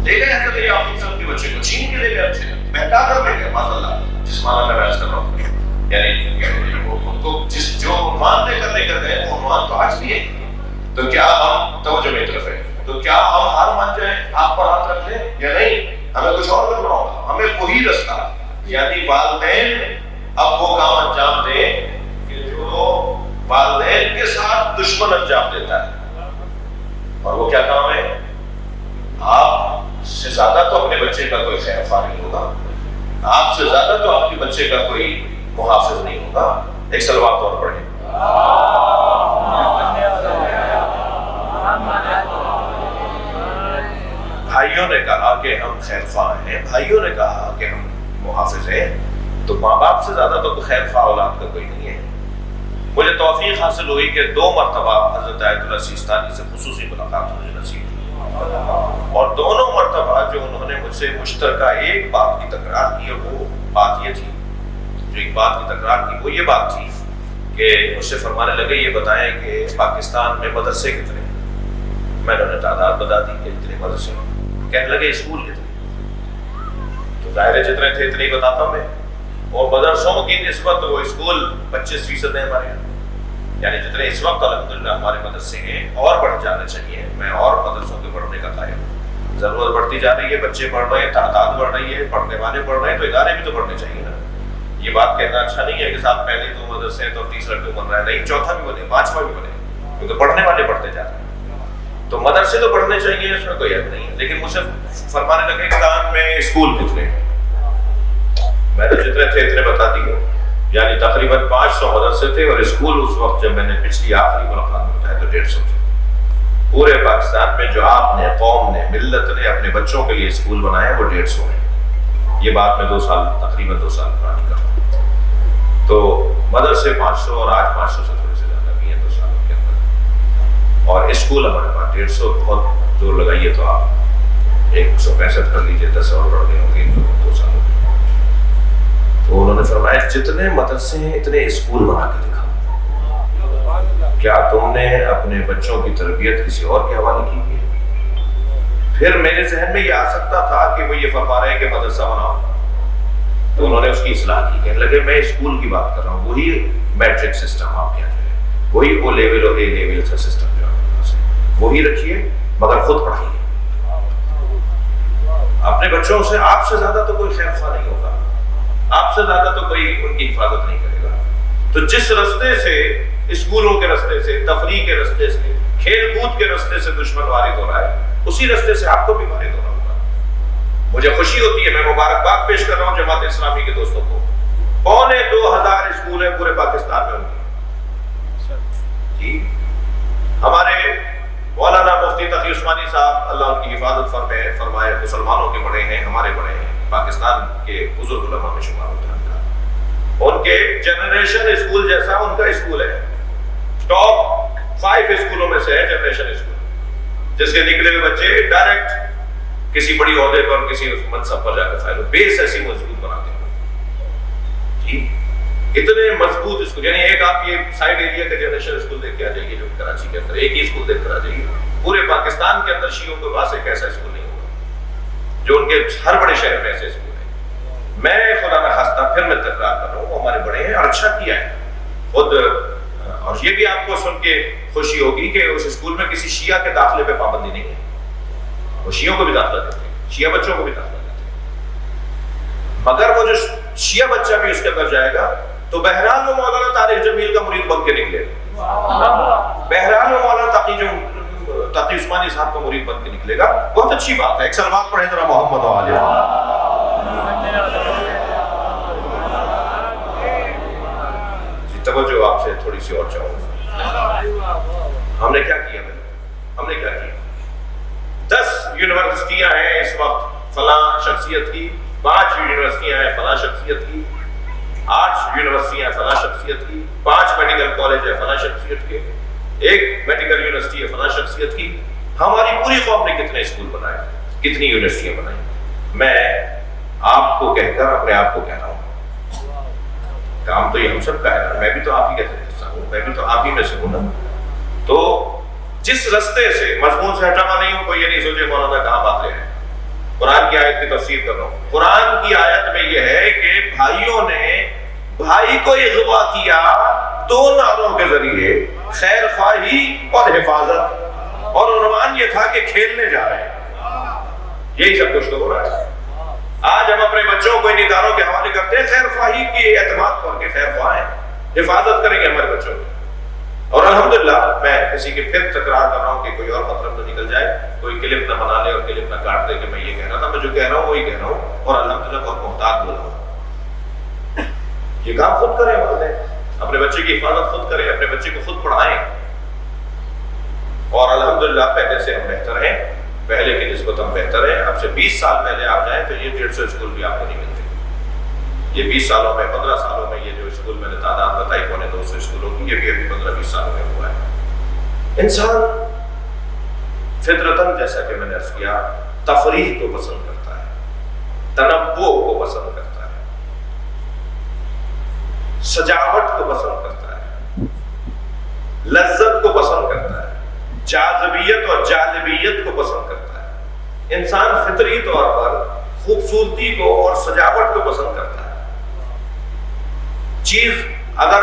لے گئے حضرت یعقوب سے اپنے بچے کو چھین کے لے گئے، اسے بہکا کر لے گئے، معاذ اللہ، جس معنی میں بیان کر رہا ہوں، یعنی ان کو جو عنوان دے کر لے کر گئے وہ عنوان تو آج بھی ہے۔ تو کیا ہم توجہ میں طرف ہے، تو کیا ہم ہار مان جائیں، ہاتھ پر ہاتھ رکھ لیں یا نہیں؟ ہمیں کچھ اور کرنا ہوگا، ہمیں وہی رستہ، یعنی والدین اب وہ کام انجام دیں کہ جو والدین کے ساتھ دشمن انجام دیتا ہے، اور وہ کیا کام ہے؟ آپ سے زیادہ تو اپنے بچے کا کوئی خیر خواہ نہیں ہوگا، آپ سے زیادہ تو آپ کے بچے کا کوئی محافظ نہیں ہوگا۔ ایک صلوات اور پڑھیں۔ بھائیوں نے کہا کہ ہم خیر خواہ ہیں، بھائیوں نے کہا کہ ہم محافظ ہیں، تو ماں باپ سے زیادہ تو خیر خواہ اولاد کا کوئی نہیں ہے۔ مجھے توفیق حاصل ہوئی کہ 2 مرتبہ حضرت آیت اللہ سیستانی سے خصوصی ملاقات مجھے نصیب ہوئی، اور دونوں مرتبہ جو انہوں نے مجھ سے مشترکہ ایک بات کی تکرار کی، اور وہ بات یہ تھی، جو ایک بات کی تکرار کی وہ یہ بات تھی کہ مجھ سے فرمانے لگے یہ بتائیں کہ پاکستان میں مدرسے کتنے؟ میں نے انہیں تعداد بتا دی کہ اتنے مدرسے، کہنے لگے اسکول کتنے؟ تو ظاہر ہے جتنے تھے اتنے ہی بتاتا میں، اور مدرسوں کی نسبت وہ اسکول 25% ہے ہمارے یہاں، یعنی جتنے اس وقت الحمدللہ ہمارے مدرسے ہیں اور بڑھ جانا چاہیے. میں اور مدرسوں کے بڑھنے کا قائل ہوں. ضرورت بڑھتی جا رہی ہے، بچے بڑھ رہے ہیں، تعداد بڑھ رہی ہے، پڑھنے والے بڑھ رہے ہیں، تو ادارے بھی تو بڑھنے چاہیے نا. یہ بات کہنا اچھا نہیں ہے کہ صاحب پہلے 2 مدرسے ہیں تو تیسرا کیوں بن رہا ہے. نہیں، چوتھا بھی بنے، 5واں بھی بنے، کیونکہ پڑھنے والے بڑھتے جا رہے ہیں. تو مدرسے تو بڑھنے چاہیے، اس میں کوئی حق نہیں ہے. لیکن مجھ سے فرمانے لگے کان میں اسکول کتنے ہیں. میں نے جتنے تھے اتنے بتا دیے، یعنی تقریباً 500 مدرسے تھے اور اسکول اس وقت جب میں نے پچھلی آخری ملاقات میں بتایا تو 150 تھے. پورے پاکستان میں جو آپ نے، قوم نے، ملت نے اپنے بچوں کے لیے اسکول بنائے وہ 150 ہیں. یہ بات میں 2 سال تقریباً 2 سال پرانی کر رہا ہوں. تو مدرسے 500 اور آج 500 سے تھوڑے سے زیادہ بھی ہیں 2 سالوں کے اندر. اور اسکول ہمارے پاس 150. بہت زور لگائیے تو آپ 165 کر لیجیے، 10 اور بڑھ گئے ہوں گے 2 سالوں میں. تو انہوں نے فرمایا جتنے مدرسے ہیں اتنے اسکول بنا کے دکھاؤ. کیا تم نے اپنے بچوں کی تربیت کسی اور کے حوالے کی ہے؟ پھر میرے ذہن میں یہ آ سکتا تھا کہ وہ یہ فرما رہے ہیں کہ مدرسہ بناؤ، تو انہوں نے اس کی اصلاح کی. کہنے لگے میں اسکول کی بات کر رہا ہوں، وہی میٹرک سسٹم آپ کے یہاں جو ہے، وہی او لیول اور اے لیول کا سسٹم جو ہے وہی رکھیے، مگر خود پڑھائیے. اپنے بچوں سے آپ سے زیادہ تو کوئی خیر خواہ نہیں ہوگا، آپ سے زیادہ تو کوئی ان کی حفاظت نہیں کرے گا. تو جس رستے سے، اسکولوں کے رستے سے، تفریح کے رستے سے، کھیل کود کے رستے سے دشمن وارد ہو رہا ہے، اسی رستے سے آپ کو بھی وارد ہونا ہوگا. مجھے خوشی ہوتی ہے، میں مبارکباد پیش کر رہا ہوں جماعت اسلامی کے دوستوں کو. 2500 اسکول ہیں پورے پاکستان میں ان کے. جی ہمارے مولانا مفتی تقی عثمانی صاحب اللہ ان کی حفاظت فرمائے، مسلمانوں کے بڑے ہیں، ہمارے بڑے ہیں، پاکستان کے بزرگ علماء میں شمار ہوتا ہے. ان کے جنریشن اسکول جیسا ان کا اسکول ہے، ٹاپ 5 اسکولوں میں سے ہے جنریشن اسکول، جس کے نکلے ہوئے بچے ڈائریکٹ کسی بڑی عہدے پر، کسی منصب پر جا کر فائل. بیس ایسی مضبوط بناتے ہیں جی، اتنے مضبوط اسکول. یعنی ایک آپ یہ سائڈ ایریا کا جنریشن اسکول دیکھ کے آ جائیے جو کراچی کے اندر، ایک ہی اسکول دیکھ کر آ جائیے. پورے پاکستان کے اندر شیعوں کے پاس ایک ایسا اسکول نہیں ہوگا جو ان کے ہر بڑے شہر میں ایسے اسکول. میں خدا نہ خواستہ پھر میں تکرار کر رہا ہوں، وہ ہمارے بڑے ہیں اور اچھا کیا ہے خود. اور یہ بھی آپ کو سن کے خوشی ہوگی کہ اس اسکول میں کسی شیعہ کے داخلے پہ پابندی نہیں ہے. وہ شیعوں کو بھی داخلہ دیتے ہیں، شیعہ بچوں کو بھی داخلہ دیتے ہیں. مگر وہ جو شیعہ بچہ بھی اس کے اندر جائے گا تو بہرحال وہ مولانا طارق جمیل کا مرید بن کے نکلے گا، بہرحال وہ مولانا تقی عثمانی صاحب کا مرید بن کے نکلے گا. بہت اچھی بات ہے. ایک سلوات پڑھیں ذرا محمد و آلہ. توجہ آپ سے تھوڑی سی اور چاہوں گا. ہم نے کیا کیا؟ ہم نے کیا کیا؟ 10 یونیورسٹیاں ہیں اس وقت فلاں شخصیت کی، 5 یونیورسٹیاں ہیں فلاں شخصیت کی، 8 یونیورسٹیاں ہیں فلاں شخصیت کی، 5 میڈیکل کالج ہے فلاں شخصیت کے، 1 میڈیکل یونیورسٹی ہے فلاں شخصیت کی. ہماری پوری قوم نے کتنے اسکول بنائے، کتنی یونیورسٹیاں بنائی. میں آپ کو کہہ کر اپنے آپ کو کہہ رہا ہوں، کام تو یہ ہم سب کا ہے، میں بھی تو آپ ہی کا حصہ ہوں، میں بھی تو آپ ہی میں سے ہوں نا. تو جس رستے سے مضمون سے ہٹا نہیں ہوں، کوئی یہ نہیں سوچے مولانا کہاں بات لے رہے ہیں. قرآن کی آیت کی تفسیر کر رہا ہوں. قرآن کی آیت میں یہ ہے کہ بھائیوں نے بھائی کو اغوا کیا 2 نعروں کے ذریعے، خیر خواہی اور حفاظت، اور عنوان یہ تھا کہ کھیلنے جا رہے ہیں. یہی سب کچھ تو ہو رہا ہے. آج ہم اپنے بچوں کو ان اداروں کے حوالے کرتے ہیں خیر خواہی کی اعتماد پر کہ خیر خواہ ہیں، حفاظت کریں گے ہمارے بچوں کی. اور الحمدللہ میں کسی کے پھر تکرار کر رہا ہوں کہ کوئی اور مطلب نہ نکل جائے، کوئی کلپ نہ بنا لے اور کلپ نہ کاٹ دے کہ میں یہ کہہ رہا تھا. میں جو کہہ رہا ہوں وہی کہہ رہا ہوں، اور الحمدللہ بہت محتاط بول رہا ہوں. یہ کام خود کریں، والدین اپنے بچے کی حفاظت خود کریں، اپنے بچے کو خود پڑھائیں. اور الحمدللہ پہلے سے ہم بہتر ہیں، پہلے کی نسبت ہم بہتر ہیں. اب سے 20 سال پہلے آپ جائیں تو یہ 150 اسکول بھی آپ کو نہیں ملتے. یہ 20 سالوں میں، 15 سالوں میں یہ جو اسکول میں نے تعداد بتائی 250 اسکولوں کی، یہ بھی ابھی 15-20 سالوں میں ہوا ہے. انسان فطرتاً جیسا کہ میں نے عرض کیا تفریح کو پسند کرتا ہے، تنوع کو پسند کرتا ہے، سجاوٹ کو پسند کرتا ہے، لذت کو پسند کرتا ہے، جاذبیت اور جاذبیت کو پسند کرتا ہے. انسان فطری طور پر خوبصورتی کو اور سجاوٹ کو پسند کرتا ہے. چیز اگر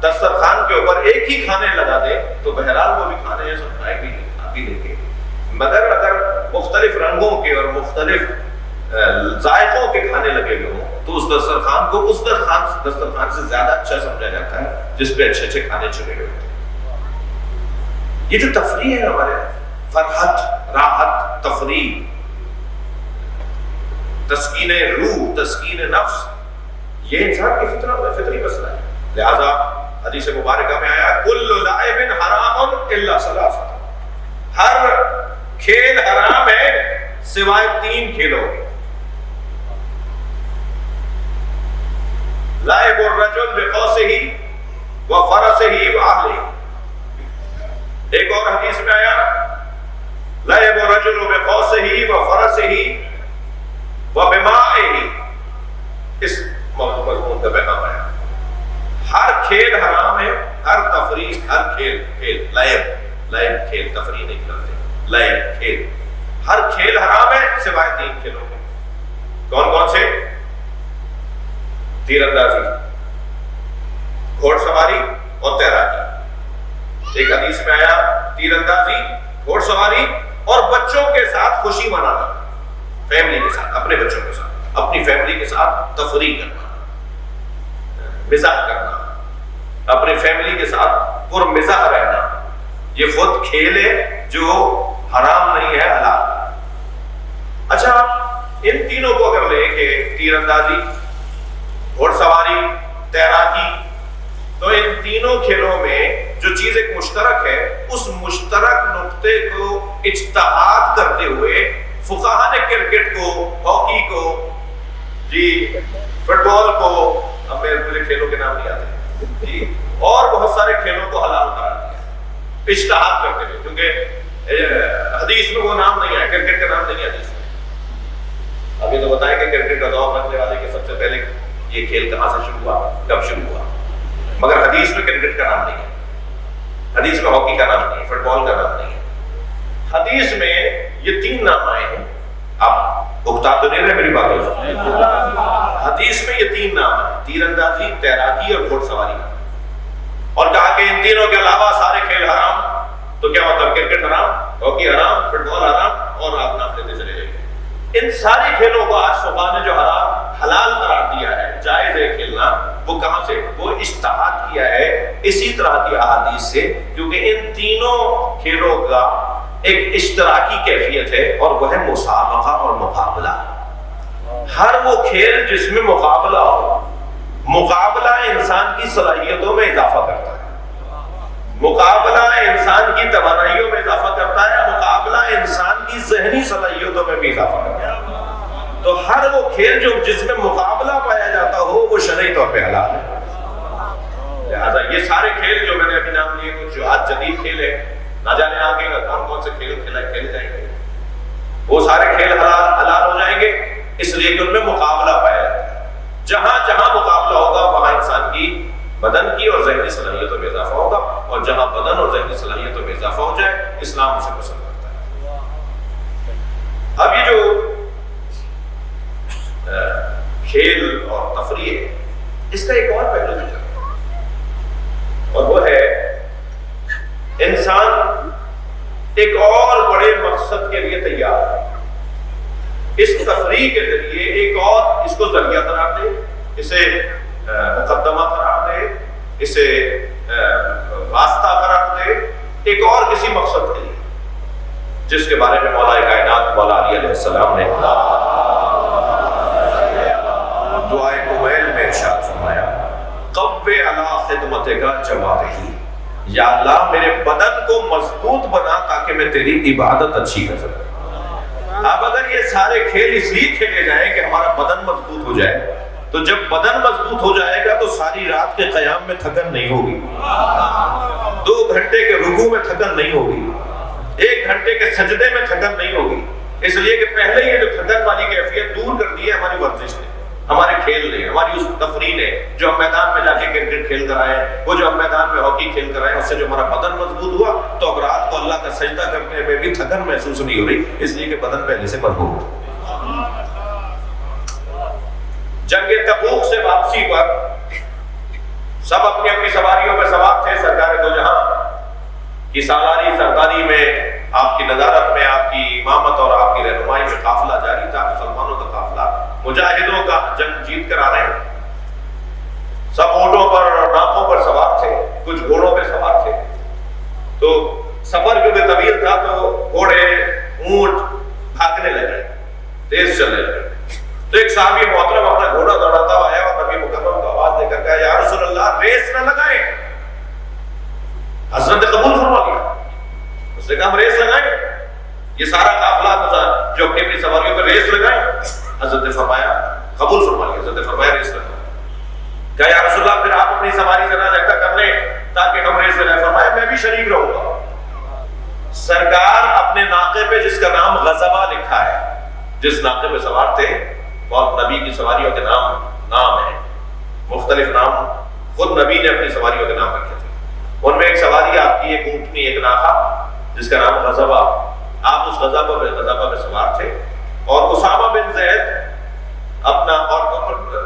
دسترخوان کے اوپر ایک ہی کھانے لگا دے تو بہرحال وہ بھی کھانے سب کھائے بھی لیں گے، مگر اگر مختلف رنگوں کے اور مختلف ذائقوں کے کھانے لگے ہوئے ہوں تو اس دسترخوان کو اس دسترخوان سے زیادہ اچھا سمجھا جاتا ہے جس پہ اچھے اچھے کھانے چنے ہوئے ہوتے ہیں۔ یہ جو تفریح ہے ہمارے، فرحت، راحت، تفریح، تسکین روح، تسکین نفس، یہ انسان کی فطری مسئلہ ہے۔ لہذا حدیث مبارکہ میں آیا کل لعب حرام الا ثلاثہ، ہر کھیل حرام ہے سوائے 3 کھیلوں کے۔ لعب الرجل بقوسہ وفرسہ واہلہ، ایک اور حدیث میں آیا لعب الرجل بقوسہ وفرسہ وبمائہ، اس مضمون کا پیغام آیا ہر کھیل حرام ہے، ہر تفریح، ہر کھیل لعب کھیل، تفریح نہیں کرتے، لعب کھیل، ہر کھیل حرام ہے سوائے 3 کھیلوں کے۔ کون کون سے؟ تیر اندازی، گھوڑ سواری اور تیراکی۔ ایک حدیث میں آیا تیر اندازی، گھوڑ سواری اور بچوں کے ساتھ خوشی منانا، فیملی کے ساتھ، اپنے بچوں کے ساتھ، اپنی فیملی کے ساتھ تفریح کرنا، مزاح کرنا، اپنی فیملی کے ساتھ پر مزاح رہنا، یہ خود کھیل ہے جو حرام نہیں ہے، حلال۔ اچھا، ان تینوں کو اگر لیں کہ تیر اندازی، گھوڑ سواری، تیراکی، تو ان تینوں کھیلوں میں جو چیز ایک مشترک ہے، اس مشترک نقطے کو اجتہاد کرتے ہوئے فقہاء نے کرکٹ کو، ہاکی کو، فٹ بال کو، اب میرے کھیلوں کے نام نہیں آتے اور بہت سارے کھیلوں کو حلال قرار دیا اجتہاد کرتے ہوئے، کیونکہ حدیث میں وہ نام نہیں آیا، کرکٹ کا نام نہیں ہے حدیث میں۔ ابھی تو بتائیں کہ کرکٹ کا دور رکھنے والے کہ سب سے پہلے یہ کھیل کہاں سے شروع ہوا، کب شروع ہوا، مگر حدیث میں کرکٹ کا نام نہیں ہے، حدیث میں ہاکی کا نام نہیں ہے، فٹ بال کا نام نہیں ہے۔ حدیث میں یہ 3 نام آئے ہیں، آپ اکتا تو نہیں رہے میری باتوں سے، حدیث میں یہ 3 نام ہیں، تیر اندازی، تیراکی اور گھوڑ سواری، اور کہا کہ ان تینوں کے علاوہ سارے کھیل حرام۔ تو کیا مطلب؟ کرکٹ حرام، ہاکی حرام، فٹ بال حرام، اور آپ نام لیتے چلے جائیں گے۔ ان سارے کھیلوں کو آج فقہاء نے جو حرام حلال قرار دیا ہے، جائز ہے کھیلنا، وہ کہاں سے؟ وہ اجتہاد کیا ہے اسی طرح کی احادیث سے، کیونکہ ان تینوں کھیلوں کا ایک اشتراکی کیفیت ہے اور وہ ہے مسابقہ اور مقابلہ۔ ہر وہ کھیل جس میں مقابلہ ہو، مقابلہ انسان کی صلاحیتوں میں اضافہ کرتا ہے، مقابلہ انسان کی توانائیوں میں اضافہ کرتا ہے، مقابلہ انسان کی ذہنی صلاحیتوں میں بھی اضافہ کرتا ہے۔ تو ہر وہ کھیل جو جس میں مقابلہ پایا جاتا ہو وہ شرعی طور پہ حلال ہے۔ لہٰذا یہ سارے کھیل جو میں نے ابھی نام لیے، کچھ جو آج جدید کھیل ہے، نہ جانے آگے کون کون سے کھیل کھیلے جائیں گے، وہ سارے کھیل حلال ہو جائیں گے، اس لیے کہ ان میں مقابلہ پایا جاتا ہے۔ جہاں جہاں مقابلہ ہوگا وہاں انسان کی بدن کی اور ذہنی صلاحیتوں میں اضافہ ہوگا، اور جہاں بدن اور ذہنی صلاحیتوں میں اضافہ ہو جائے اسلام اسے پسند کرتا ہے۔ اب یہ جو کھیل اور تفریح ہے، اس کا ایک اور پہلو بھی ہے، اور وہ ہے انسان ایک اور بڑے مقصد کے لیے تیار ہے، اس تفریح کے ذریعے ایک اور اس کو ذریعہ قرار دے، اسے مقدمہ قرار دے، اسے راستہ قرار دے، ایک اور کسی مقصد کے لیے، جس کے بارے میں مولا کائنات مولا علی علیہ السلام نے دعائے قبیل میں ارشاد فرمایا، قوّ علی خدمتک جوارحی، یا اللہ میرے بدن کو مضبوط بنا تاکہ میں تیری عبادت اچھی کر سکوں۔ اب اگر یہ سارے کھیل اس لیے کھیلے جائیں کہ ہمارا بدن مضبوط ہو جائے، تو جب بدن مضبوط ہو جائے گا تو ساری رات کے قیام میں تھکن نہیں ہوگی، 2 گھنٹے کے رکوع میں تھکن نہیں ہوگی، 1 گھنٹے کے سجدے میں تھکن نہیں ہوگی، اس لیے کہ پہلے یہ جو تھکن والی کیفیت دور کر دی ہے ہماری ورزش نے، ہمارے کھیل نے، ہماری اس تفریح نے، جو ہم میدان میں جا کے کرکٹ کھیل کر آئے، وہ جو ہم میدان میں ہاکی کھیل کر آئے، اس سے جو ہمارا بدن مضبوط ہوا تو اب رات کو اللہ کا سجدہ کرنے میں بھی تھکن محسوس نہیں ہو رہی، اس لیے کہ بدن پہلے سے مضبوط۔ جنگ تبوک سے واپسی پر سب اپنی اپنی سواریوں پہ سوار تھے. سرکار دو جہاں کی سالاری سرداری میں، آپ کی نظارت میں، آپ کی امامت اور آپ کی رہنمائی میں قافلہ جاری تھا. مسلمانوں کا قافلہ مجاہدوں کا جنگ جیت کر آ رہے ہیں. سب اونٹوں پر اور ناقوں پر سوار تھے، کچھ گھوڑوں پہ سوار تھے. تو سفر کیونکہ طویل تھا تو گھوڑے اونٹ بھاگنے لگے، تیز چلنے لگے. تو ایک صحابی محترم اپنا گھوڑا دوڑاتا ہوا آیا اور نبی مکرم کو آواز دے کر کہا یا رسول اللہ ریس نہ لگائیں. حضرت قبول فرما لیا. اس نے کہا ہم ریس لگائیں، یہ سارا قافلہ جو اپنی اپنی سواریوں پر ریس لگائیں. حضرت نے فرمایا قبول فرما لیا. حضرت نے فرمایا ریس لگائیں. کہا یا رسول اللہ پھر آپ اپنی سواری ذرا جگہ کر لیں تاکہ ہم ریس لگائیں. فرمایا میں بھی شریک رہوں گا. سرکار اپنے ناقے پہ جس کا نام غضبہ لکھا ہے، جس ناقے پہ سوار تھے، بہت نبی کی سواریوں کے نام ہیں، مختلف نام خود نبی نے اپنی سواریوں کے نام رکھے تھے. ان میں ایک سواری آپ کی ایک اونٹنی، ایک ناقہ جس کا نام غضبہ. آپ اس غضبہ پہ سوار تھے اور اسامہ بن زید اپنا اور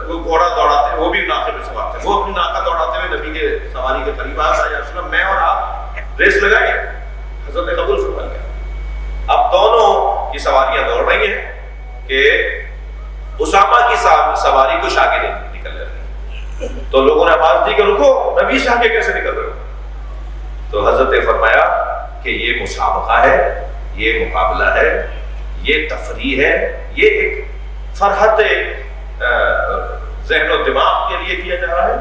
وہ گھوڑا دوڑاتے، وہ بھی ناقے پہ سوار تھے. وہ اپنی ناقہ دوڑاتے ہوئے نبی کے سواری کے قریب آیا یا رسول اللہ میں اور آپ ریس لگائیں. حضرت نے قبول فرما لیا. اب دونوں کی سواریاں دوڑ رہی ہیں کہ اسامہ کی سواری کچھ آگے نکل رہی ہے. تو لوگوں نے آواز دی کہ رکو، نبی سے آگے کیسے نکل رہے ہو؟ تو حضرت نے فرمایا کہ یہ مسابقہ ہے، یہ مقابلہ ہے، یہ تفریح ہے، یہ ایک فرحت ذہن و دماغ کے لیے کیا جا رہا ہے.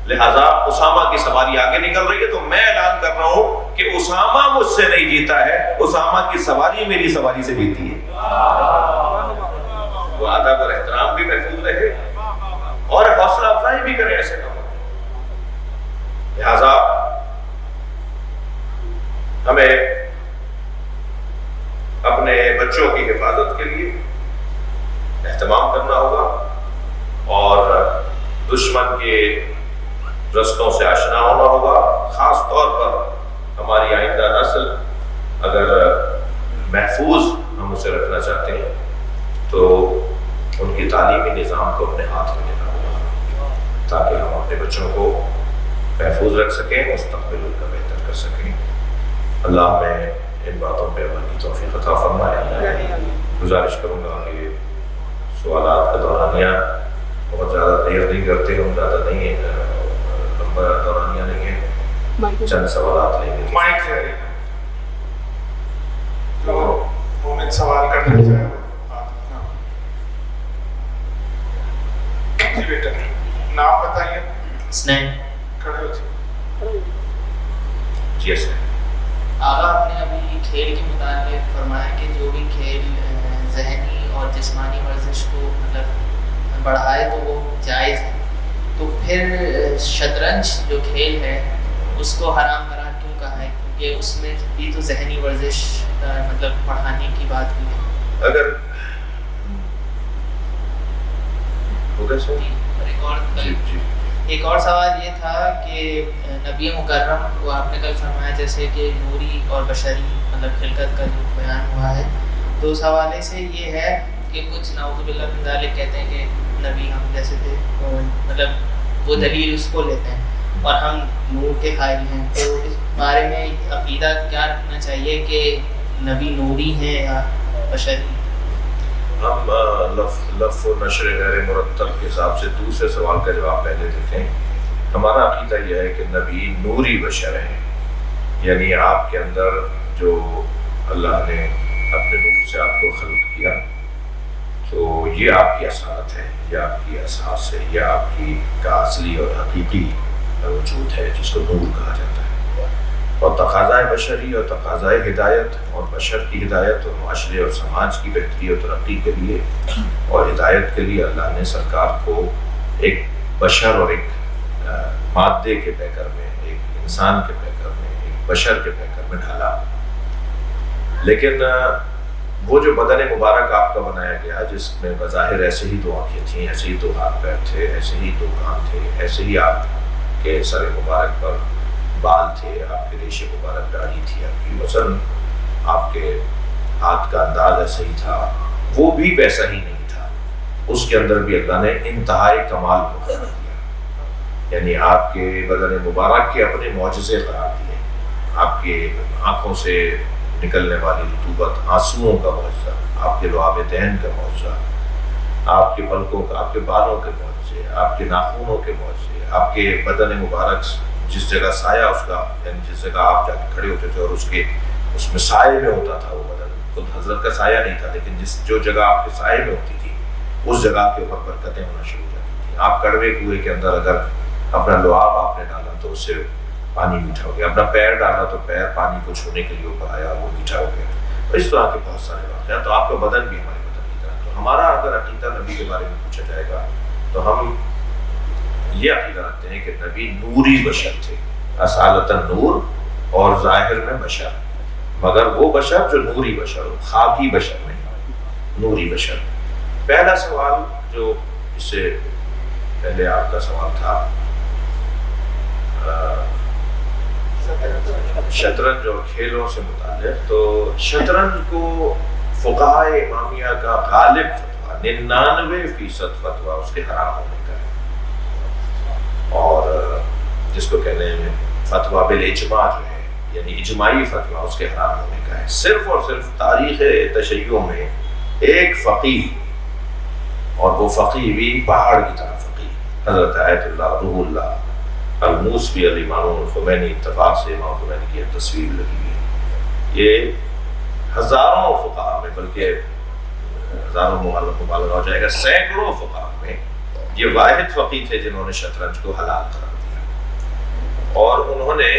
لہٰذا اسامہ کی سواری آگے نکل رہی ہے تو میں اعلان کر رہا ہوں کہ اسامہ مجھ سے نہیں جیتا ہے، اسامہ کی سواری میری سواری سے جیتی ہے. وہ ادب اور احترام بھی محفوظ رہے اور حوصلہ افزائی بھی کریں ایسے کاموں. لہذا ہمیں اپنے بچوں کی حفاظت کے لیے اہتمام کرنا ہوگا اور دشمن کے رستوں سے آشنا ہونا ہوگا. خاص طور پر ہماری آئندہ نسل اگر محفوظ ہم اسے رکھنا چاہتے ہیں تو ان کی تعلیمی نظام کو اپنے ہاتھ میں لینا ہوگا تاکہ ہم اپنے بچوں کو محفوظ رکھ سکیں، مستقبل ان کا بہتر کر سکیں. اللہ میں ان باتوں پہ عمل کی توفیق عطا فرمائے. گزارش کروں گا کہ سوالات کا دورانیہ بہت زیادہ دیر نہیں کرتے، ہم زیادہ نہیں لمبا دورانیہ نہیں ہے، چند سوالات لیں گے. مائک سے جو مومن سوال کرنا چاہے جی بیٹا نام بتائیے. اسنین کھڑے ہو جی. جی سر. آغا آپ نے ابھی کھیل کے متعلق فرمایا کہ جو بھی کھیل ذہنی اور جسمانی ورزش کو مطلب بڑھائے تو وہ جائز ہے. تو پھر شطرنج جو کھیل ہے اس کو حرام قرار کیوں کہا ہے؟ کیونکہ اس میں بھی تو ذہنی ورزش مطلب بڑھانے کی بات ہوئی ہے. اگر ایک اور سوال یہ تھا کہ نبی مکرم کو آپ نے کل فرمایا جیسے کہ نوری اور بشری مطلب خلقت کا جو بیان ہوا ہے، تو اس حوالے سے یہ ہے کہ کچھ نعوذ باللہ من ذالک کہتے ہیں کہ نبی ہم جیسے تھے، مطلب وہ دلیل اس کو لیتے ہیں اور ہم نور کے قائل ہیں. تو اس بارے میں عقیدہ کیا رکھنا چاہیے کہ نبی نوری ہیں یا بشری؟ ہم لفظ و نشر غیر مرتب کے حساب سے دوسرے سوال کا جواب پہلے دیتے ہیں. ہمارا عقیدہ یہ ہے کہ نبی نوری بشر ہیں، یعنی آپ کے اندر جو اللہ نے اپنے نور سے آپ کو خلق کیا تو یہ آپ کی اصالت ہے، یہ آپ کی اساس ہے، یہ آپ کی کا اصلی اور حقیقی وجود ہے جس کو نور کہا جاتا ہے. اور تقاضۂ بشری اور تقاضۂ ہدایت اور بشر کی ہدایت اور معاشرے اور سماج کی بہتری اور ترقی کے لیے اور ہدایت کے لیے اللہ نے سرکار کو ایک بشر اور ایک مادے کے پیکر میں، ایک انسان کے پیکر میں، ایک بشر کے پیکر میں ڈھالا. لیکن وہ جو بدن مبارک آپ کا بنایا گیا جس میں بظاہر ایسے ہی دو آنکھیں تھیں، ایسے ہی دو ہاتھ پیر تھے، ایسے ہی دو کان تھے، ایسے ہی آپ کے سر مبارک پر بال تھے، آپ کے ریش مبارک داڑھی تھی آپ کی، مثلاً آپ کے ہاتھ کا انداز ایسا ہی تھا، وہ بھی ویسا ہی نہیں تھا. اس کے اندر بھی اللہ نے انتہائی کمال کو قرار دیا. یعنی آپ کے بدن مبارک کے اپنے معجزے قرار دیے، آپ کے آنکھوں سے نکلنے والی رطوبت، آنسوؤں کا معجزہ، آپ کے لعاب دین کا معجزہ، آپ کے پلکوں کا، آپ کے بالوں کے معجزے، آپ کے ناخنوں کے معجزے، آپ کے بدن مبارک جس جگہ سایہ اس کا، یعنی جس جگہ آپ جا کے کھڑے ہوتے تھے اور اس میں سائے میں ہوتا تھا وہ بدن، خود حضرت کا سایہ نہیں تھا لیکن جو جگہ آپ کے سائے میں ہوتی تھی اس جگہ کے اوپر برکتیں ہونا شروع ہو جاتی تھیں۔ آپ کڑوے کنویں کے اندر اگر اپنا لعاب آپ نے ڈالا تو اس سے پانی میٹھا ہو گیا، اپنا پیر ڈالا تو پیر پانی کو چھونے کے لیے اوپر آیا، وہ میٹھا ہو گیا۔ اس طرح کے بہت سارے واقعات۔ تو آپ کا بدن بھی ہمارے بدن کی طرح، تو ہمارا اگر عقیدہ نبی کے بارے میں پوچھا جائے گا تو ہم یہ عقیدہ رکھتے ہیں کہ نبی نوری بشر تھے، اصالتاً نور اور ظاہر میں بشر، مگر وہ بشر جو نوری بشر ہو، خاکی بشر نہیں، نوری بشر۔ پہلا سوال جو اس سے پہلے آپ کا سوال تھا شطرنج اور کھیلوں سے متعلق، تو شطرنج کو فقہائے امامیہ کا غالب فتویٰ 99% فتویٰ اس کے حرام ہونے کا ہے، اور جس کو کہتے ہیں فتویٰ بالاجماع جو ہے، یعنی اجماعی فتویٰ اس کے حرام ہونے کا ہے۔ صرف اور صرف تاریخ تشیع میں ایک فقیہ، اور وہ فقیہ بھی پہاڑ کی طرح فقیہ، حضرت آیت اللہ روح اللہ الموسوی الامام الخمینی، اتفاق سے امام خمینی کی تصویر لگی ہوئی ہے۔ یہ ہزاروں فقہا میں، بلکہ ہزاروں مبالغہ ہو جائے گا، سینکڑوں فقہا میں یہ واحد فقیہ تھے جنہوں نے شطرنج کو حلال قرار دیا، اور انہوں نے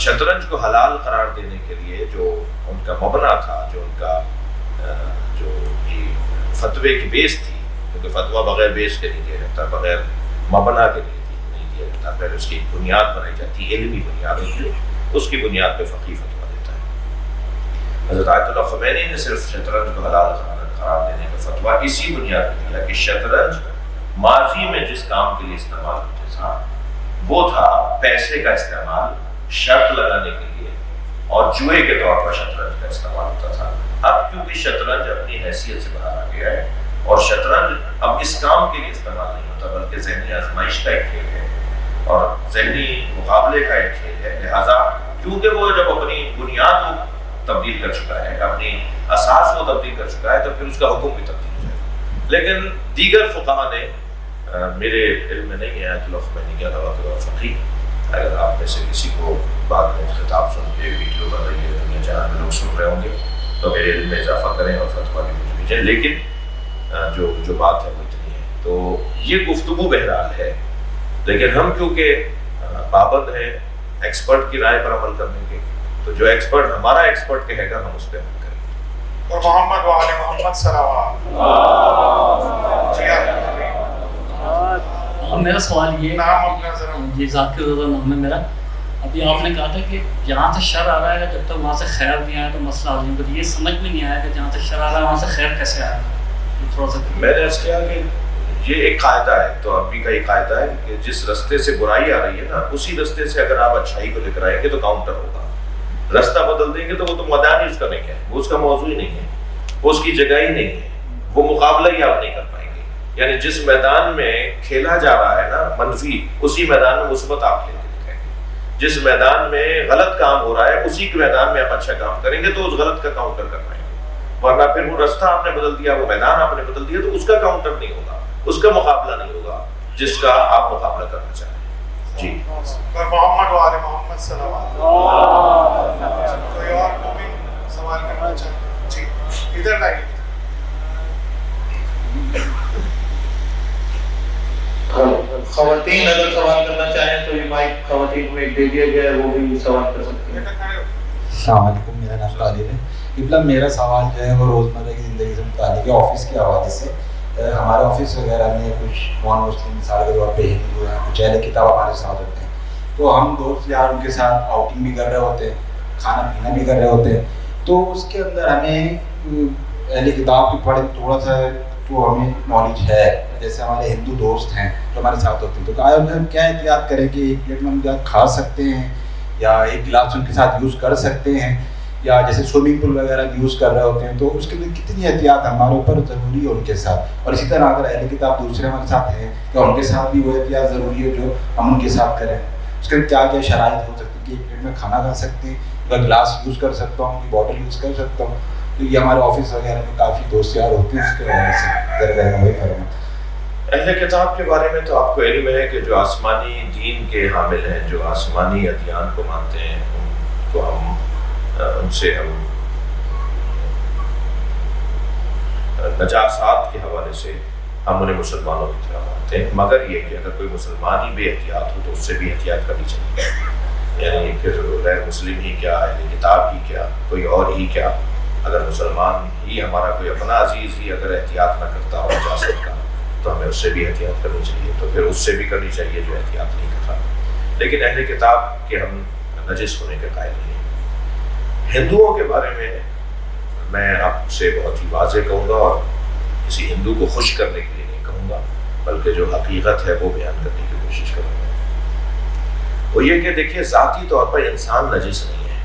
شطرنج کو حلال قرار دینے کے لیے جو ان کا مبنی تھا، جو ان کا جو فتوے کی بیس تھی، کیونکہ فتویٰ بغیر بیس کے نہیں دیا جاتا، بغیر مبنی کے نہیں دیا جاتا، پہلے اس کی بنیاد بنائی جاتی ہے، علمی بنیاد ہوتی ہے، اس کی بنیاد پہ فقیہ فتویٰ دیتا ہے۔ حضرت آیت اللہ خمینی نے صرف شطرنج کو حلال قرار دینے کا فتویٰ اسی بنیاد پہ دیا کہ شطرنج ماضی میں جس کام کے لیے استعمال ہوتا تھا وہ تھا پیسے کا استعمال، شرط لگانے کے لیے، اور جوئے کے طور پر شطرنج کا استعمال ہوتا تھا۔ اب کیونکہ شطرنج اپنی حیثیت سے باہر آ گیا ہے اور شطرنج اب اس کام کے لیے استعمال نہیں ہوتا بلکہ ذہنی آزمائش کا ایک کھیل ہے اور ذہنی مقابلے کا ایک کھیل ہے، لہٰذا کیونکہ وہ جب اپنی بنیاد کو تبدیل کر چکا ہے، اپنی اساس کو تبدیل کر چکا ہے، تو پھر اس کا حکم بھی تبدیل ہو جائے گا۔ لیکن دیگر فقہا نے، میرے علم میں نہیں ہے آیت اللہ خمینی کے علاوہ کوئی اور فقیہ، اگر آپ میں سے کسی کو بعد میں خطاب سن کے ویڈیو بن رہی ہے دنیا جہاں میں لوگ سن رہے ہوں گے تو میرے علم میں اضافہ کریں اور فتویٰ بھی مجھے بھیجیں، لیکن جو بات ہے وہ اتنی ہے۔ تو یہ گفتگو بہرحال ہے، لیکن ہم کیونکہ پابند ہیں ایکسپرٹ کی رائے پر عمل کرنے کے، تو جو ایکسپرٹ ہمارا ایکسپرٹ کہے گا ہم اس پہ عمل کریں گے۔ اور محمد و آل محمد صلوات۔ میرا سوال یہ نام اپنا ذرا۔ جی ذاکر رضا نام ہے میرا۔ ابھی آپ نے کہا تھا کہ جہاں سے شر آ رہا ہے جب تک وہاں سے خیر نہیں آیا تو مسئلہ عظیم، تو یہ سمجھ میں نہیں آیا کہ جہاں سے شر آ رہا ہے وہاں سے خیر کیسے آیا، تھوڑا سا۔ میں نے عرض کیا کہ یہ ایک قاعدہ ہے، تو عربی کا ایک قاعدہ ہے کہ جس رستے سے برائی آ رہی ہے نا، اسی رستے سے اگر آپ اچھائی کو لے کر آئیں گے تو کاؤنٹر ہوگا۔ رستہ بدل دیں گے تو وہ تو میدان ہی اس کا نہیں ہے، وہ اس کا موضوع ہی نہیں ہے، وہ اس کی جگہ ہی نہیں ہے، وہ مقابلہ ہی آپ نہیں کر پائیں گے۔ یعنی جس میدان میں کھیلا جا رہا ہے نا منفی، اسی میدان میں مثبت آپ کھیل کے دکھائیں گے۔ جس میدان میں غلط کام ہو رہا ہے اسی کے میدان میں آپ اچھا کام کریں گے تو اس غلط کا کاؤنٹر کر پائیں گے، ورنہ پھر وہ رستہ آپ نے بدل دیا، وہ میدان آپ نے بدل دیا تو اس کا کاؤنٹر نہیں ہوگا، اس کا مقابلہ نہیں ہوگا جس کا آپ مقابلہ کرنا چاہیں۔ جی اور محمد و آل محمد صلوات۔ کوئی اور مومن سوال کرنا چاہے؟ جی ادھر لائیے۔ خواتین اگر سوال کرنا چاہیں تو یہ مائک خواتین میں دے دیا گیا ہے، وہ بھی سوال کر سکتے ہیں۔ السلام علیکم، میرا نام طالب ہے۔ قبلہ میرا سوال جو ہے وہ روزمرہ کی زندگی سے متعلق ہے، آفس کے حوالے سے۔ ہمارے آفس وغیرہ میں کچھ نان مسلم مثال کے طور پہ ہندو ہیں، کچھ اہل کتاب ہمارے ساتھ ہوتے ہیں، تو ہم دوست یار ان کے ساتھ آؤٹنگ بھی کر رہے ہوتے ہیں، کھانا پینا بھی کر رہے ہوتے ہیں، تو اس کے اندر ہمیں اہل کتاب کے پڑھے تھوڑا سا تو ہمیں نالج ہے، جیسے ہمارے ہندو دوست ہیں جو ہمارے ساتھ ہوتے ہیں، تو آیا ہم کیا احتیاط کریں کہ ایک پلیٹ میں ہم کیا کھا سکتے ہیں یا ایک گلاس ان کے ساتھ یوز کر سکتے ہیں، یا جیسے سوئمنگ پول وغیرہ یوز کر رہے ہوتے ہیں تو اس کے لیے کتنی احتیاط ہمارے اوپر ضروری ہے ان کے ساتھ. اور اسی طرح اگر اہل کتاب دوسرے ہمارے ساتھ ہیں کیا ان کے ساتھ بھی وہ احتیاط ضروری ہے جو ہم ان کے ساتھ کریں؟ اس کے کیا کیا شرائط ہو سکتی کہ ایک پلیٹ میں کھانا کھا سکتے ہیں, گلاس یوز کر سکتا ہوں, بوٹل یوز کر سکتا ہوں؟ تو یہ ہمارے آفس وغیرہ میں کافی دوست یار ہوتے ہیں, اس کے وجہ سے ذرا رہنمائی فرمائیں. اہل کتاب کے بارے میں تو آپ کو علم ہے کہ جو آسمانی دین کے حامل ہیں, جو آسمانی ادیان کو مانتے ہیں, ان کو ہم نجاسات کے حوالے سے ہم انہیں مسلمانوں کی طرح مانتے ہیں, مگر یہ کہ اگر کوئی مسلمان ہی بے احتیاط ہو تو اس سے بھی احتیاط کرنی چاہیے. یعنی کہ غیر مسلم ہی کیا, اہل کتاب ہی کیا, کوئی اور ہی کیا, اگر مسلمان ہی ہمارا کوئی اپنا عزیز ہی اگر احتیاط نہ کرتا ہو نجاست کا تو ہمیں اس سے بھی احتیاط کرنی چاہیے, تو پھر اس سے بھی کرنی چاہیے جو احتیاط نہیں کر رہا. لیکن اہل کتاب کے ہم نجس ہونے کے قائل نہیں ہیں. ہندوؤں کے بارے میں آپ سے بہت ہی واضح کہوں گا, اور کسی ہندو کو خوش کرنے کے لیے نہیں کہوں گا, بلکہ جو حقیقت ہے وہ بیان کرنے کی کوشش کروں گا. وہ یہ کہ دیکھیے, ذاتی طور پر انسان نجس نہیں ہے,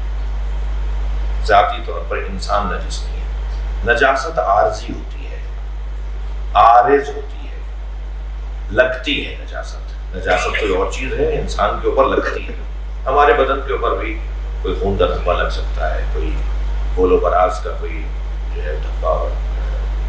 ذاتی طور پر انسان نجس نہیں ہے. نجاست عارضی ہوتی ہے, عارض ہوتی ہے, لگتی ہے. نجاست کوئی اور چیز ہے, انسان کے اوپر لگتی ہے. ہمارے بدن کے اوپر بھی کوئی خون کا دھبا لگ سکتا ہے, کوئی بول و براز کا کوئی جو ہے دھبا اور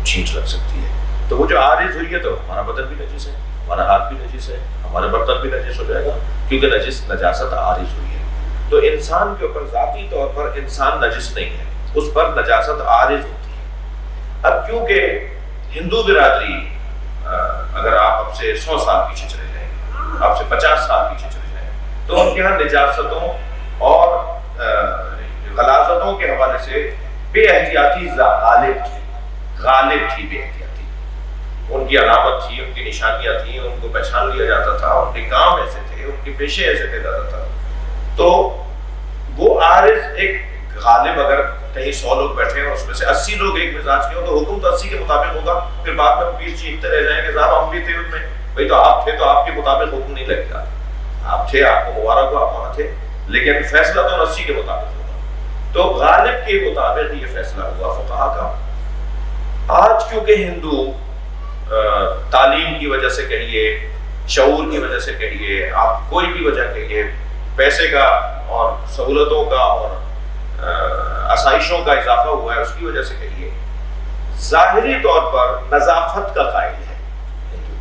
چھینچ لگ سکتی ہے. تو وہ جو عارض ہوئی ہے تو ہمارا بدن بھی نجس ہے, ہمارا ہاتھ بھی نجس ہے, ہمارا برتن بھی نجس ہو جائے گا, کیونکہ نجاست عارض ہوئی ہے. تو انسان کے اوپر ذاتی طور پر انسان نجس نہیں ہے, اس پر نجاست عارض ہوتی ہے. اب کیونکہ ہندو برادری, اگر آپ اب سے 100 سال پیچھے چلے جائیں, آپ سے 50 سال پیچھے چلے جائیں, تو ان کے یہاں نجاستوں اور غلاظتوں کے حوالے سے بے احتیاطی غالب تھی بے احتیاطی. ان کی علامت تھی, ان کی نشانیاں تھیں, ان کو پہچان لیا جاتا تھا, ان کے کام ایسے تھے, ان کے پیشے ایسے تھے زیادہ تر. تو وہ عارض ایک غالب, اگر کہیں 100 لوگ بیٹھے ہیں اس میں سے 80 لوگ ایک مزاج کے ہوں تو حکم تو 80 کے مطابق ہوگا. پھر بعد میں پیر چیختے رہ جائیں کہ صاحب ہم بھی تھے ان میں, بھائی تو آپ تھے تو آپ کے مطابق حکم نہیں لگے گا. آپ تھے, آپ کو مبارک ہو, آپ وہاں تھے, لیکن فیصلہ تو 80 کے مطابق ہوگا. تو غالب کے مطابق یہ فیصلہ ہوا فقہا کا. آج کیونکہ ہندو تعلیم کی وجہ سے کہیے, شعور کی وجہ سے کہیے, آپ کوئی بھی وجہ کہیے, پیسے کا اور سہولتوں کا اور آسائشوں کا اضافہ ہوا ہے, اس کی وجہ سے کہیے, ظاہری طور پر نظافت کا قائل ہے ہندو.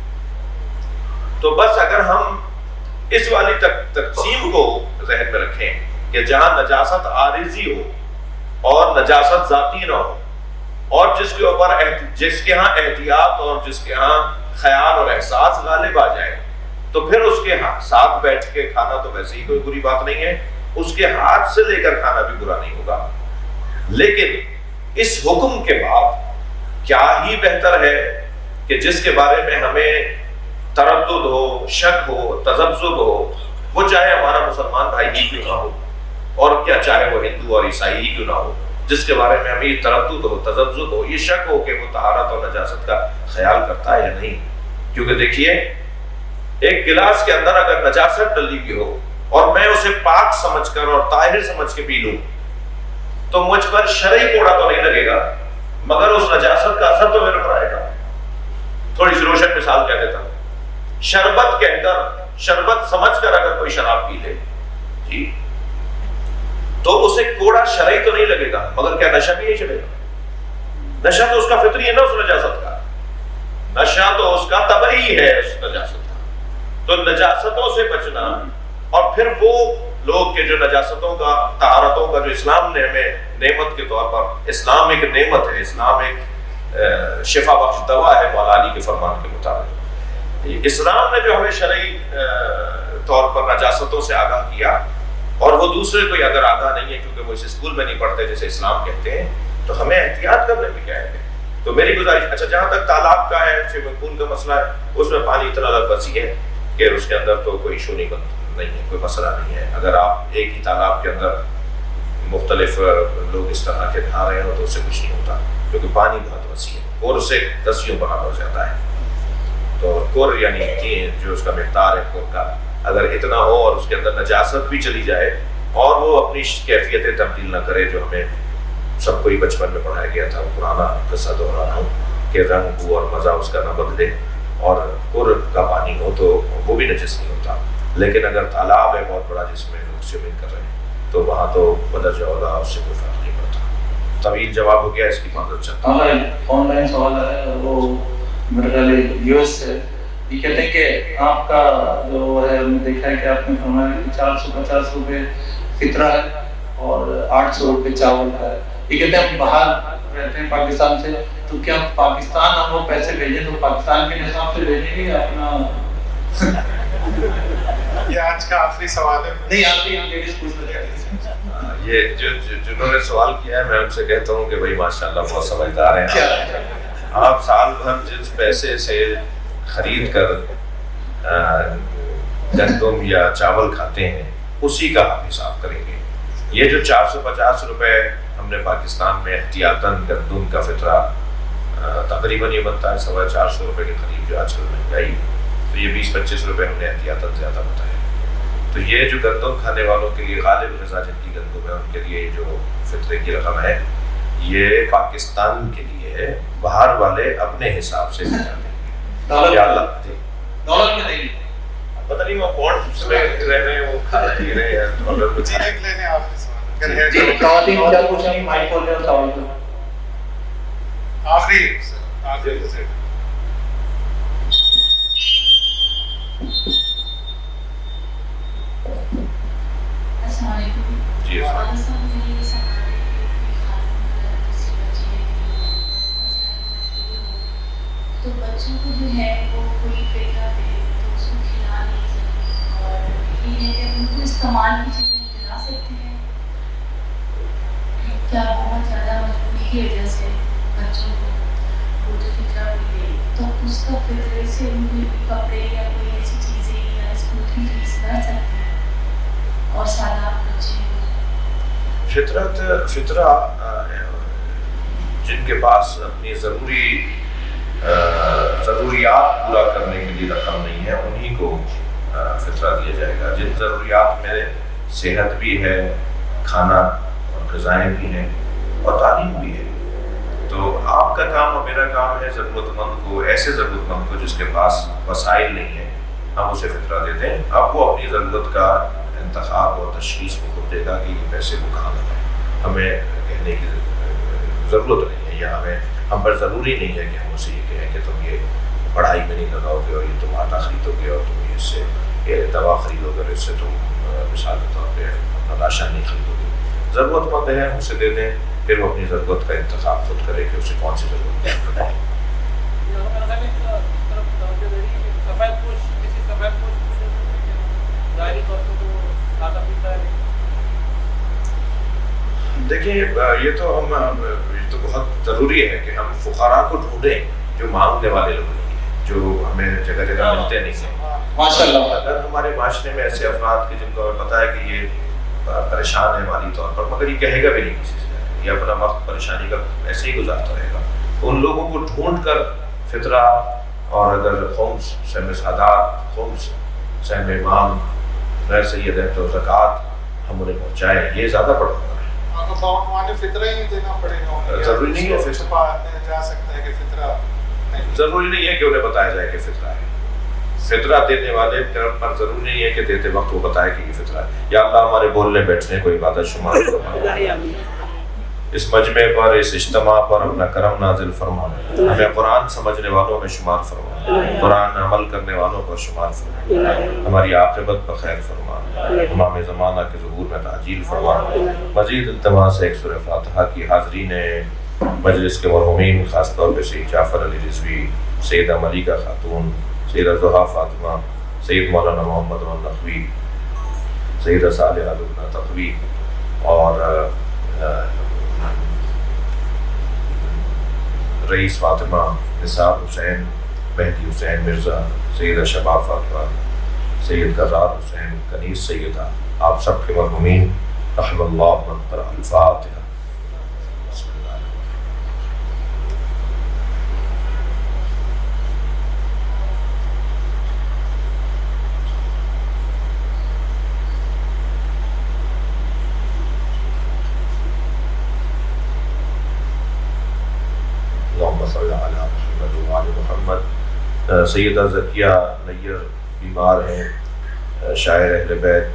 تو بس اگر ہم اس والی تقسیم کو ذہن میں رکھیں کہ جہاں نجاست عارضی ہو اور نجاست ذاتی نہ ہو, اور جس کے ہاں احتیاط اور جس کے ہاں خیال اور احساس غالب آ جائے, تو پھر اس کے ساتھ بیٹھ کے کھانا تو ویسے ہی کوئی بری بات نہیں ہے, اس کے ہاتھ سے لے کر کھانا بھی برا نہیں ہوگا. لیکن اس حکم کے بعد کیا ہی بہتر ہے کہ جس کے بارے میں ہمیں تردد ہو, شک ہو, تذبذب ہو, وہ چاہے ہمارا مسلمان بھائی ہی کیوں نہ ہو, اور کیا چاہے وہ ہندو اور عیسائی ہی کیوں نہ ہو, جس کے بارے میں ہمیں تردد ہو, تذبذب ہو, یہ شک ہو کہ وہ طہارت اور نجاست کا خیال کرتا ہے یا نہیں. کیونکہ دیکھیے, ایک گلاس کے اندر اگر نجاست ڈلی ہوئی ہو اور میں اسے پاک سمجھ کر اور طاہر سمجھ کے پی لوں تو مجھ پر شرعی کوڑا تو نہیں لگے گا, مگر اس نجاست کا اثر تو میرے پر آئے گا. تھوڑی سی روشن مثال کہہ دیتا ہوں. شربت کے اندر شربت سمجھ کر اگر کوئی شراب پی لے جی, تو اسے کوڑا شرعی تو نہیں لگے گا, مگر کیا نشہ بھی نہیں چلے گا؟ نشہ تو اس کا فطری ہے نا, اس نجاست کا نشہ تو اس کا طبعی ہے اس نجاست کا. تو نجاستوں سے بچنا, اور پھر وہ لوگ کے جو نجاستوں کا, طہارتوں کا جو اسلام نے ہمیں نعمت کے طور پر, اسلام ایک نعمت ہے, اسلام ایک شفا بخش دوا ہے مولا علی کے فرمان کے مطابق. اسلام نے جو ہمیں شرعی طور پر نجاستوں سے آگاہ کیا, اور وہ دوسرے کوئی اگر آگاہ نہیں ہے کیونکہ وہ اس اسکول میں نہیں پڑھتے جیسے اسلام کہتے ہیں, تو ہمیں احتیاط کرنے میں کیا ہے. تو میری گزارش, اچھا جہاں تک تالاب کا ہے, سوئمنگ پول کا مسئلہ ہے, اس میں پانی اتنا وسیع ہے کہ اس کے اندر تو کوئی ایشو نہیں ہے, کوئی مسئلہ نہیں ہے. اگر آپ ایک ہی تالاب کے اندر مختلف لوگ اس طرح کے نہا رہے ہو تو اس سے کچھ نہیں ہوتا, کیونکہ پانی بہت وسیع ہے, اور اس سے دسیوں برابر زیادہ ہے. تو کور یعنی جو اس کا مقدار ہے کور کا, اگر اتنا ہو اور اس کے اندر نجاست بھی چلی جائے اور وہ اپنی کیفیتیں تبدیل نہ کرے جو ہمیں سب کو ہی بچپن میں پڑھایا گیا تھا. وہ پرانا قصہ دوہرا رہا ہوں کہ رنگ بو اور مزہ اس کا نہ بدلے, اور پور کا پانی ہو تو وہ بھی نجس نہیں ہوتا, لیکن اگر تالاب ہے بہت بڑا جس میں لوگ سوئمنگ کر رہے ہیں تو وہاں تو بدرجہ اولا اس سے کوئی فرق نہیں پڑتا. طویل جواب ہو گیا, اس کی معذرت چاہتا ہوں. آن لائن سوال ہے, وہ میرے خیال یو ایس سے, یہ کہتے ہیں کہ آپ کا جو ہے ہم نے دیکھا ہے کہ آپ نے فرمایا کہ 450 روپے فطرہ ہے اور 800 روپے چاول ہے. یہ کہتے ہیں ہم باہر رہتے ہیں پاکستان سے, تو کیا پاکستان ہم وہ پیسے بھیجیں تو پاکستان کے حساب سے بھیجیں گے یا اپنا؟ یہ آج کا آخری سوال ہے. نہیں, آپ لیڈیز پوچھ رہے ہیں. یہ جنہوں نے سوال کیا ہے میں ان سے کہتا ہوں کہ بھائی ماشاءاللہ بہت سمجھدار ہیں آپ. سال بھر جس پیسے سے خرید کر گندم یا چاول کھاتے ہیں اسی کا آپ حساب کریں گے. یہ جو 450 روپے ہم نے پاکستان میں احتیاطاً گندم کا فطرہ تقریباً یہ بنتا ہے 450 روپے کے قریب جو آج کل مہنگائی, تو یہ 20-25 روپے ہم نے احتیاطاً زیادہ بتایا. تو یہ جو گندم کھانے والوں کے لیے غالب غذا جن کی گندم ہے ان کے لیے جو فطرے کی رقم ہے یہ پاکستان کے لیے ہے. باہر والے اپنے حساب سے فطرہ دیں گے. دولت میں نہیں, پتہ نہیں وہ کون میں رہ رہے ہیں, وہ کھا پی رہے ہیں ڈالر میں. ایک لینے آخری سوال جی خواتین کیا پوچھیں گی, مائک کھول دیں سوال کو. آخری سے السلام علیکم. جی تو بچوں کو جو ہے وہ کوئی فطرہ دے تو اس کو کھلا نہیں سکتے, اور یہ ہے کہ ان کو استعمال کی چیزیں کھلا سکتے ہیں کیا بہت زیادہ مجبوری کی وجہ سے بچوں کو وہ جو فطرہ بھی دے تو اس کا فطرے سے ان کو کپڑے یا کوئی ایسی چیزیں یا اسکول کی فیس بھر سکتے ہیں اور سادہ بچے. فطرہ جن کے پاس اپنی ضروریات پورا کرنے کے لیے رقم نہیں ہے انہی کو فطرہ دیا جائے گا. جن ضروریات میں صحت بھی ہے, کھانا اور غذائیں بھی ہیں اور تعلیم بھی ہے, تو آپ کا کام اور میرا کام ہے ضرورت مند کو, ایسے ضرورت مند کو جس کے پاس وسائل نہیں ہیں ہم اسے فطرہ دیتے ہیں. اب وہ اپنی ضرورت کا انتخاب اور تشخیص کو خود دے گا کہ یہ پیسے کو کہاں لگائیں. ہمیں کہنے کی ضرورت نہیں ہے, یا ہم پر ضروری نہیں ہے کہ ہم اسے یہ کہیں کہ تم یہ پڑھائی میں نہیں لگاؤ گے اور یہ تم آٹا خریدو گے اور تم اس سے یہ دوا خریدو گے اور اس سے تم مثال کے طور پہ اپنا راشن نہیں خریدو گے. ضرورت مند ہے ہم اسے دے دیں, پھر وہ اپنی ضرورت کا انتخاب خود کرے کہ اسے کون سی ضرورت ہے. دیکھیں یہ تو بہت ضروری ہے کہ ہم فقراء کو ڈھونڈیں جو مانگنے والے لوگ نہیں ہیں, جو ہمیں جگہ جگہ ملتے نہیں ہیں. ماشاءاللہ اگر ہمارے معاشرے میں ایسے افراد کے جن کو ہمیں پتہ ہے کہ یہ پریشان ہے مالی طور پر مگر یہ کہے گا بھی نہیں کسی سے, یہ اپنا وقت پریشانی کا ایسے ہی گزارتا رہے گا, ان لوگوں کو ڈھونڈ کر فطرہ اور اگر خمس سہم سادات, خمس سہم امام, غیر سید ہے تو زکوٰۃ ہم انہیں پہنچائیں, یہ زیادہ پڑ رہا ہے. فطرہ ہی دینا پڑے گا, ضروری نہیں ہے جا سکتا ہے کہ فطرہ ضروری نہیں ہے کہ انہیں بتایا جائے کہ فطرہ ہے. فطرہ دینے والے پر ضروری نہیں ہے کہ دیتے وقت وہ بتائے کہ یہ فطرہ ہے. یا اللہ ہمارے بولنے بیٹھنے کو عبادت شمار فرما, اس مجمع پر, اس اجتماع پر اپنا کرم نازل فرما, ہمیں قرآن سمجھنے والوں میں شمار فرما, قرآن عمل کرنے والوں پر شمار فرما, ہماری عاقبت پر خیر فرما, امام زمانہ کے ظہور میں تعجیل فرما. مزید التماس ہے ایک سورہ فاتحہ کی حاضرین مجلس کے مرحومین, خاص طور پہ سید جعفر علی رضوی, سیدہ ملیکہ خاتون, سیدہ زہا فاطمہ, سید مولانا محمد نقوی, سیدہ صالحہ لبنہ تقوی اور رئیس فاطمہ, نثار حسین, مہدی حسین مرزا, سیدہ شباب فاطمہ, سید غزار حسین, کنیز سیدہ, آپ سب کے مرحومین رحم اللہ من قرأ الفاتحہ. صل علی محمد و آل محمد۔ سیدہ زکیہ نیّر بیمار ہیں، شاعر اہل بیت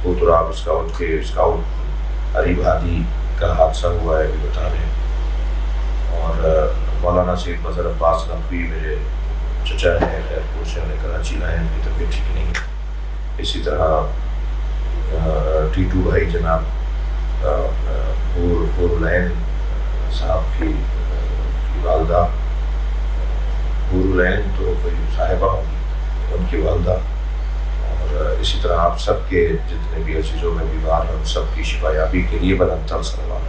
کوتراب اسکاؤٹ کے اسکاؤٹ حریب ہادی کا حادثہ ہوا ہے بھی بتا رہے ہیں، اور مولانا سید مظہر عباس نقوی میرے چچا ہیں خیرپور سے، انہیں کراچی لائے، ان کی طبیعت ٹھیک نہیں ہے۔ اسی طرح ٹیٹو بھائی جناب حورالعین صاحب کی والدہ، حورالعین تو کوئی صاحبہ ہوگی، ان کی والدہ، اور اسی طرح آپ سب کے جتنے بھی عزیزوں میں بیمار ہیں ان سب کی شفا یابی کے لیے بلند تر صلوات۔